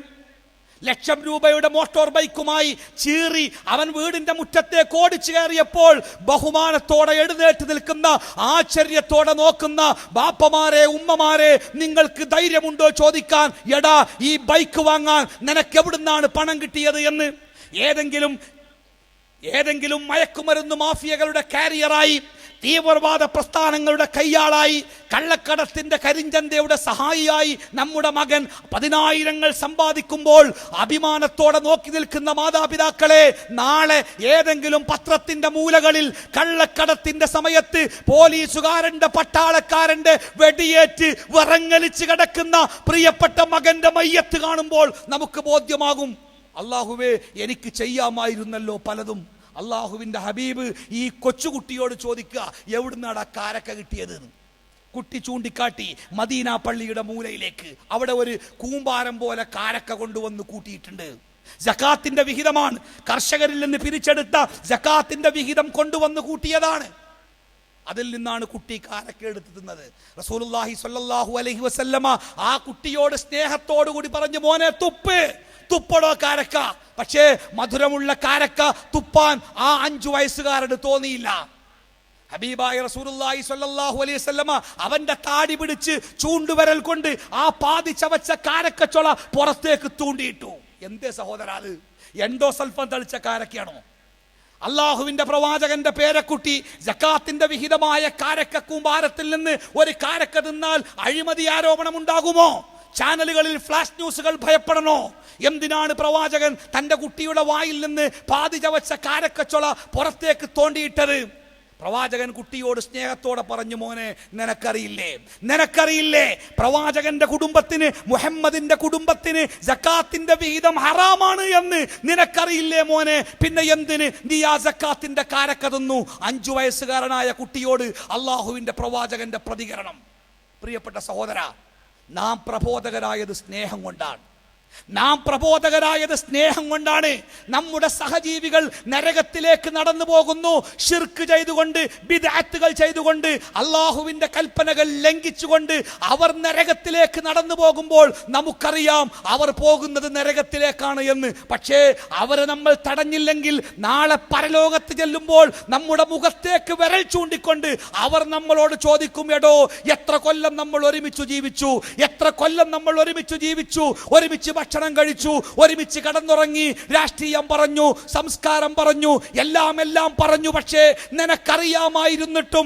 1,00,000 രൂപയുടെ മോട്ടോർ ബൈക്കുമായി ചീറി അവൻ വീടിന്റെ മുറ്റത്തേക്ക് ഓടിച്ചു കയറിയപ്പോൾ ബഹുമാനത്തോടെ എഴുന്നേറ്റ് നിൽക്കുന്ന, ആശ്ചര്യത്തോടെ നോക്കുന്ന ബാപ്പമാരെ, ഉമ്മമാരെ, നിങ്ങൾക്ക് ധൈര്യമുണ്ടോ ചോദിക്കാൻ, എടാ ഈ ബൈക്ക് വാങ്ങാൻ നിനക്ക് എവിടുന്നാണ് പണം കിട്ടിയത് എന്ന്? ഏതെങ്കിലും മയക്കുമരുന്ന് മാഫിയകളുടെ കാരിയറായി, തീവ്രവാദ പ്രസ്ഥാനങ്ങളുടെ കയ്യാളായി, കള്ളക്കടത്തിന്റെ കരിഞ്ചന്തയുടെ സഹായിയായി നമ്മുടെ മകൻ 10,000 സമ്പാദിക്കുമ്പോൾ അഭിമാനത്തോടെ നോക്കി നിൽക്കുന്ന മാതാപിതാക്കളെ, നാളെ ഏതെങ്കിലും പത്രത്തിന്റെ മൂലകളിൽ കള്ളക്കടത്തിന്റെ സമയത്ത് പോലീസുകാരന്റെ, പട്ടാളക്കാരന്റെ വെടിയേറ്റ് വിറങ്ങലിച്ച് കിടക്കുന്ന പ്രിയപ്പെട്ട മകന്റെ മയ്യത്ത് കാണുമ്പോൾ നമുക്ക് ബോധ്യമാകും, അല്ലാഹുവേ എനിക്ക് ചെയ്യാമായിരുന്നല്ലോ പലതും. അള്ളാഹുവിന്റെ ഹബീബ് ഈ കൊച്ചുകുട്ടിയോട് ചോദിക്കുക, എവിടുന്നാടാ കാരക്ക കിട്ടിയത്? കുട്ടി ചൂണ്ടിക്കാട്ടി മദീന പള്ളിയുടെ മൂലയിലേക്ക്. അവിടെ ഒരു കൂമ്പാരം പോലെ കാരക്ക കൊണ്ടുവന്ന് കൂട്ടിയിട്ടുണ്ട്. സകാത്തിന്റെ വിഹിതമാണ്, കർഷകരിൽ നിന്ന് പിരിച്ചെടുത്ത സകാത്തിന്റെ വിഹിതം കൊണ്ടുവന്ന് കൂട്ടിയതാണ്. അതിൽ നിന്നാണ് കുട്ടി കാരക്ക എടുത്ത് തിന്നത്. റസൂലുള്ളാഹി സ്വല്ലല്ലാഹു അലൈഹി വസല്ലമ ആ കുട്ടിയോട് സ്നേഹത്തോടു കൂടി പറഞ്ഞു, മോനെ തുപ്പടോ കാരക്ക. പക്ഷേ മധുരമുള്ള കാരക്ക തുപ്പാൻ ആ 5 വയസ്സുകാരന് തോന്നിയില്ല. ഹബീബായ റസൂലുള്ളാഹി സ്വല്ലല്ലാഹു അലൈഹി വസല്ലമ അവന്റെ താടി പിടിച്ച് ചൂണ്ടുവിരൽ കൊണ്ട് ആ പാതി ചവച്ച കാരക്കച്ചൊള പുറത്തേക്ക് തൂണ്ടിയിട്ടു. എന്തേ സഹോദരാ, അത് എൻഡോസൾഫാൻ തളിച്ച കാരക്കയാണോ? അള്ളാഹുവിന്റെ പ്രവാചകന്റെ പേരക്കുട്ടി സകാത്തിന്റെ വിഹിതമായ കാരക്ക കൂമ്പാരത്തിൽ നിന്ന് ഒരു കാരക്ക തിന്നാൽ അഴിമതി ആരോപണം ഉണ്ടാകുമോ? ചാനലുകളിൽ ഫ്ലാഷ് ന്യൂസുകൾ ഭയപ്പെടണോ? എന്തിനാണ് പ്രവാചകൻ തന്റെ കുട്ടിയുടെ വായിൽ നിന്ന് പാതി ചവച്ച കാരക്കച്ചൊള പുറത്തേക്ക് തോണ്ടിയിട്ടത്? പ്രവാചകൻ കുട്ടിയോട് സ്നേഹത്തോടെ പറഞ്ഞു, മോനെ നിനക്കറിയില്ലേ പ്രവാചകന്റെ കുടുംബത്തിന്, മുഹമ്മദിന്റെ കുടുംബത്തിന് സകാത്തിന്റെ വിഹിതം ഹറാമാണ് എന്ന് നിനക്കറിയില്ലേ മോനെ? പിന്നെ എന്തിന് നീ ആ സകാത്തിന്റെ കാരക്ക തിന്നു? 5 വയസ്സുകാരനായ കുട്ടിയോട് അള്ളാഹുവിന്റെ പ്രവാചകന്റെ പ്രതികരണം. പ്രിയപ്പെട്ട സഹോദര, നാം പ്രബോധകരായത് സ്നേഹം കൊണ്ടാണ്. നമ്മുടെ സഹജീവികൾ നരകത്തിലേക്ക് നടന്നു പോകുന്നു. ശിർക്ക് ചെയ്തുകൊണ്ട്, ബിദ്അത്തുകൾ ചെയ്തുകൊണ്ട്, അള്ളാഹുവിന്റെ കൽപ്പനകൾ ലംഘിച്ചുകൊണ്ട് അവർ നരകത്തിലേക്ക് നടന്നു പോകുമ്പോൾ നമുക്കറിയാം അവർ പോകുന്നത് നരകത്തിലേക്കാണ് എന്ന്. പക്ഷേ അവരെ നമ്മൾ തടഞ്ഞില്ലെങ്കിൽ നാളെ പരലോകത്ത് ചെല്ലുമ്പോൾ നമ്മുടെ മുഖത്തേക്ക് വിരൽ ചൂണ്ടിക്കൊണ്ട് അവർ നമ്മളോട് ചോദിക്കും, എടോ എത്ര കൊല്ലം നമ്മൾ ഒരുമിച്ച് ജീവിച്ചു, ഒരുമിച്ച് ഭക്ഷണം കഴിച്ചു, ഒരുമിച്ച് കടന്നുറങ്ങി, രാഷ്ട്രീയം പറഞ്ഞു, സംസ്കാരം പറഞ്ഞു, എല്ലാം പറഞ്ഞു. പക്ഷേ നിനക്കറിയാമായിരുന്നിട്ടും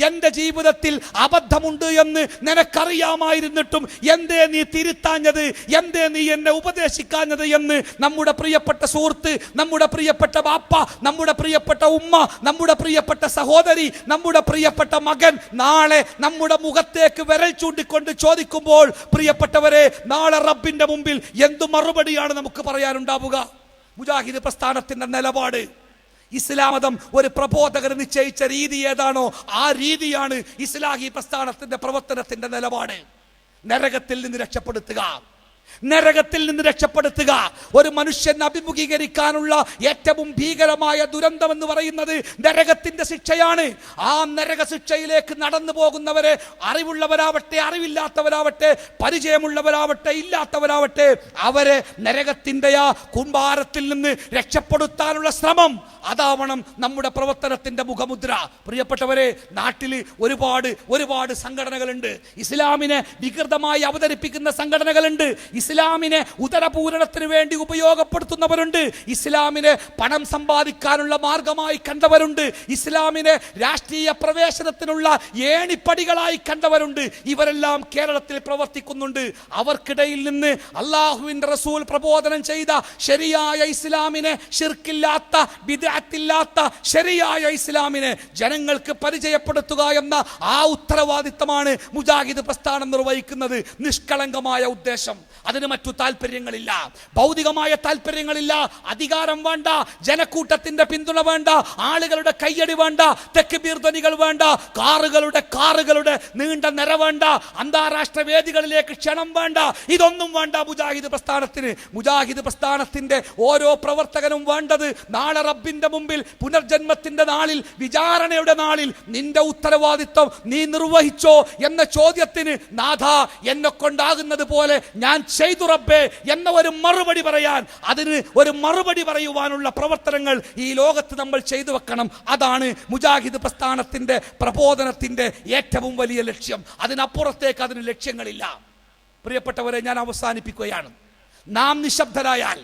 എന്റെ ജീവിതത്തിൽ അബദ്ധമുണ്ട് എന്ന് നിനക്കറിയാമായിരുന്നിട്ടും എന്തേ നീ തിരുത്താഞ്ഞത്, എന്തേ നീ എന്നെ ഉപദേശിക്കാഞ്ഞത് എന്ന് നമ്മുടെ പ്രിയപ്പെട്ട സുഹൃത്ത്, നമ്മുടെ പ്രിയപ്പെട്ട ബാപ്പ, നമ്മുടെ പ്രിയപ്പെട്ട ഉമ്മ, നമ്മുടെ പ്രിയപ്പെട്ട സഹോദരി, നമ്മുടെ പ്രിയപ്പെട്ട മകൻ നാളെ നമ്മുടെ മുഖത്തേക്ക് വിരൽ ചൂണ്ടിക്കൊണ്ട് ചോദിക്കുമ്പോൾ, പ്രിയപ്പെട്ടവരെ, നാളെ റബ്ബിന്റെ മുമ്പിൽ എന്തു മറുപടിയാണ് നമുക്ക് പറയാനുണ്ടാവുക? മുജാഹിദ് പ്രസ്ഥാനത്തിന്റെ നിലപാട് ഇസ്ലാം മതം ഒരു പ്രബോധകർ നിശ്ചയിച്ച രീതി ഏതാണോ ആ രീതിയാണ് ഇസ്ലാഹി പ്രസ്ഥാനത്തിന്റെ പ്രവർത്തനത്തിന്റെ നിലപാട്. നരകത്തിൽ നിന്ന് രക്ഷപ്പെടുത്തുക, നരകത്തിൽ നിന്ന് രക്ഷപ്പെടുത്തുക. ഒരു മനുഷ്യൻ അഭിമുഖീകരിക്കാനുള്ള ഏറ്റവും ഭീകരമായ ദുരന്തം എന്ന് പറയുന്നത് നരകത്തിന്റെ ശിക്ഷയാണ്. ആ നരക ശിക്ഷയിലേക്ക് നടന്നു പോകുന്നവരെ, അറിവുള്ളവരാവട്ടെ അറിവില്ലാത്തവരാവട്ടെ, പരിചയമുള്ളവരാവട്ടെ ഇല്ലാത്തവരാവട്ടെ, അവരെ നരകത്തിന്റെ ആ കൂമ്പാരത്തിൽ നിന്ന് രക്ഷപ്പെടുത്താനുള്ള ശ്രമം, അതാവണം നമ്മുടെ പ്രവർത്തനത്തിന്റെ മുഖമുദ്ര. പ്രിയപ്പെട്ടവരെ, നാട്ടിൽ ഒരുപാട് സംഘടനകളുണ്ട്. ഇസ്ലാമിനെ വികൃതമായി അവതരിപ്പിക്കുന്ന സംഘടനകളുണ്ട്. ഇസ്ലാമിനെ ഉദരപൂരണത്തിന് വേണ്ടി ഉപയോഗപ്പെടുത്തുന്നവരുണ്ട്. ഇസ്ലാമിനെ പണം സമ്പാദിക്കാനുള്ള മാർഗമായി കണ്ടവരുണ്ട്. ഇസ്ലാമിനെ രാഷ്ട്രീയ പ്രവേശനത്തിനുള്ള ഏണിപ്പടികളായി കണ്ടവരുണ്ട്. ഇവരെല്ലാം കേരളത്തിൽ പ്രവർത്തിക്കുന്നുണ്ട്. അവർക്കിടയിൽ നിന്ന് അല്ലാഹുവിന്റെ റസൂൽ പ്രബോധനം ചെയ്ത ശരിയായ ഇസ്ലാമിനെ, ശിർക്കില്ലാത്ത ബിദ്അത്തില്ലാത്ത ശരിയായ ഇസ്ലാമിനെ ജനങ്ങൾക്ക് പരിചയപ്പെടുത്തുക എന്ന ആ ഉത്തരവാദിത്തമാണ് മുജാഹിദ് പ്രസ്ഥാനം നിർവഹിക്കുന്നത്. നിഷ്കളങ്കമായ ഉദ്ദേശം, അതിന് മറ്റു താല്പര്യങ്ങളില്ല, ഭൗതികമായ താല്പര്യങ്ങളില്ല. അധികാരം വേണ്ട, ജനക്കൂട്ടത്തിന്റെ പിന്തുണ വേണ്ട, ആളുകളുടെ കയ്യടി വേണ്ട, തെക്ബീർ ധ്വനികൾ വേണ്ട, കാറുകളുടെ നീണ്ട നിര വേണ്ട, അന്താരാഷ്ട്ര വേദികളിലേക്ക് ക്ഷണം വേണ്ട, ഇതൊന്നും വേണ്ട മുജാഹിദ് പ്രസ്ഥാനത്തിന്. മുജാഹിദ് പ്രസ്ഥാനത്തിന്റെ ഓരോ പ്രവർത്തകനും വേണ്ടത് നാളെ റബ്ബിന്റെ മുമ്പിൽ പുനർജന്മത്തിന്റെ നാളിൽ, വിചാരണയുടെ നാളിൽ നിന്റെ ഉത്തരവാദിത്വം നീ നിർവഹിച്ചോ എന്ന ചോദ്യത്തിന് നാഥാ എന്നെ കൊണ്ടാകുന്നത് പോലെ ഞാൻ ചെയ്തു റബ്ബേ എന്ന ഒരു മറുപടി പറയാൻ, അതിന് ഒരു മറുപടി പറയുവാനുള്ള പ്രവർത്തനങ്ങൾ ഈ ലോകത്ത് നമ്മൾ ചെയ്തു വെക്കണം. അതാണ് മുജാഹിദ് പ്രസ്ഥാനത്തിന്റെ പ്രബോധനത്തിന്റെ ഏറ്റവും വലിയ ലക്ഷ്യം. അതിനപ്പുറത്തേക്ക് അതിന് ലക്ഷ്യങ്ങളില്ല. പ്രിയപ്പെട്ടവരെ, ഞാൻ അവസാനിപ്പിക്കുകയാണ്. നാം നിശബ്ദരായാൽ,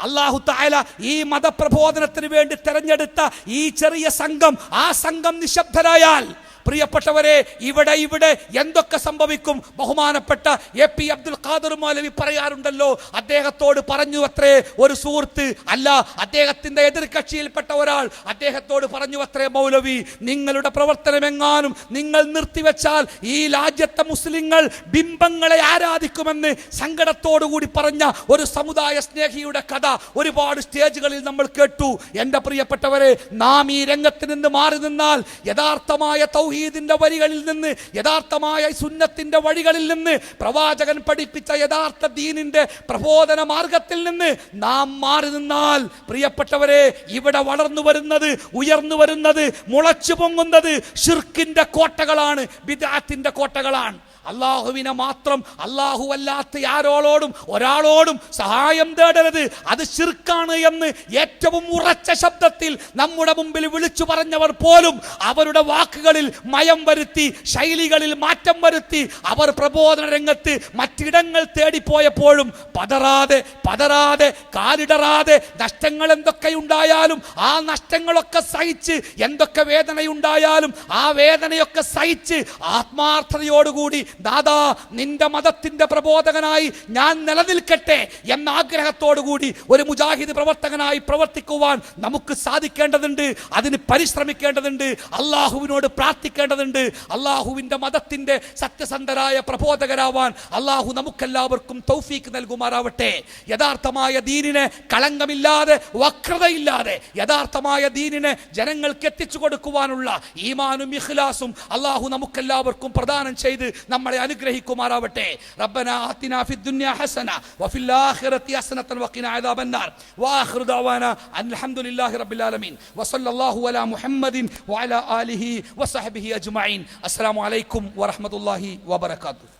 അല്ലാഹു തആല ഈ മതപ്രബോധനത്തിന് വേണ്ടി തെരഞ്ഞെടുത്ത ഈ ചെറിയ സംഘം, ആ സംഘം നിശബ്ദരായാൽ, പ്രിയപ്പെട്ടവരെ, ഇവിടെ എന്തൊക്കെ സംഭവിക്കും? ബഹുമാനപ്പെട്ട AP അബ്ദുൽ ഖാദർ മൗലവി പറയാറുണ്ടല്ലോ, അദ്ദേഹത്തോട് പറഞ്ഞു അത്രേ ഒരു സുഹൃത്ത്, അല്ല അദ്ദേഹത്തിന്റെ എതിർകക്ഷിയിൽപ്പെട്ട ഒരാൾ അദ്ദേഹത്തോട് പറഞ്ഞു അത്രേ, മൗലവി നിങ്ങളുടെ പ്രവർത്തനമെങ്ങാനും നിങ്ങൾ നിർത്തിവെച്ചാൽ ഈ രാജ്യത്തെ മുസ്ലിങ്ങൾ ബിംബങ്ങളെ ആരാധിക്കുമെന്ന് സങ്കടത്തോടുകൂടി പറഞ്ഞ ഒരു സമുദായ സ്നേഹിയുടെ കഥ ഒരുപാട് സ്റ്റേജുകളിൽ നമ്മൾ കേട്ടു. എന്റെ പ്രിയപ്പെട്ടവരെ, നാം ഈ രംഗത്ത് നിന്ന് മാറി നിന്നാൽ, യഥാർത്ഥമായ തൗഹീദിന്റെ വരികളിൽ നിന്ന്, യഥാർത്ഥമായ സുന്നത്തിന്റെ വഴികളിൽ നിന്ന്, പ്രവാചകൻ പഠിപ്പിച്ച യഥാർത്ഥ ദീനിന്റെ പ്രബോധന മാർഗത്തിൽ നിന്ന് നാം മാറി നിന്നാൽ, പ്രിയപ്പെട്ടവരെ, ഇവിടെ വളർന്നു വരുന്നത്, ഉയർന്നു വരുന്നത്, മുളച്ചു പൊങ്ങുന്നത് ശിർക്കിന്റെ കോട്ടകളാണ്, ബിദ്അത്തിന്റെ കോട്ടകളാണ്. അല്ലാഹുവിനെ മാത്രം, അല്ലാഹു അല്ലാത്ത ആരോടും ഒരാളോടും സഹായം തേടരുത്, അത് ശിർക്കാണ് എന്ന് ഏറ്റവും ഉറച്ച ശബ്ദത്തിൽ നമ്മുടെ മുമ്പിൽ വിളിച്ചു പറഞ്ഞവർ പോലും അവരുടെ വാക്കുകളിൽ മയം വരുത്തി, ശൈലികളിൽ മാറ്റം വരുത്തി, അവർ പ്രബോധന രംഗത്ത് മറ്റിടങ്ങൾ തേടിപ്പോയപ്പോഴും പതറാതെ കാലിടറാതെ, നഷ്ടങ്ങൾ എന്തൊക്കെയുണ്ടായാലും ആ നഷ്ടങ്ങളൊക്കെ സഹിച്ച്, എന്തൊക്കെ വേദനയുണ്ടായാലും ആ വേദനയൊക്കെ സഹിച്ച് ആത്മാർത്ഥതയോടുകൂടി ദാദാ നിന്റെ മതത്തിന്റെ പ്രബോധകനായി ഞാൻ നിലനിൽക്കട്ടെ എന്ന ആഗ്രഹത്തോടുകൂടി ഒരു മുജാഹിദ് പ്രവർത്തകനായി പ്രവർത്തിക്കുവാൻ നമുക്ക് സാധിക്കേണ്ടതുണ്ട്. അതിന് പരിശ്രമിക്കേണ്ടതുണ്ട്, അള്ളാഹുവിനോട് പ്രാർത്ഥിക്കേണ്ടതുണ്ട്. അള്ളാഹുവിന്റെ മതത്തിന്റെ സത്യസന്ധരായ പ്രബോധകരാവാൻ അള്ളാഹു നമുക്കെല്ലാവർക്കും തൗഫീക്ക് നൽകുമാറാവട്ടെ. യഥാർത്ഥമായ ദീനിനെ കളങ്കമില്ലാതെ, വക്രതയില്ലാതെ യഥാർത്ഥമായ ദീനിനെ ജനങ്ങൾക്ക് എത്തിച്ചു കൊടുക്കുവാനുള്ള ഈമാനും ഇഖ്ലാസും അള്ളാഹു നമുക്കെല്ലാവർക്കും പ്രദാനം ചെയ്ത് നമ്മളെ അനുഗ്രഹിക്കുമാറാവട്ടെ. റബ്ബനാ ആതിനാ ഫിദ്ദുനിയ ഹസന വഫിൽ ആഖിറതി ഹസനതൻ വഖിനാ അദാബന്നാർ വആഖിറു ദഅവാനാ അൽഹംദുലില്ലാഹി റബ്ബിൽ ആലമീൻ വസല്ലല്ലാഹു അലാ മുഹമ്മദിൻ വഅലാ ആലിഹി വസഹ്ബിഹി അജ്മഈൻ. അസ്സലാമു അലൈക്കും വറഹ്മത്തുള്ളാഹി വബറകാതുഹു.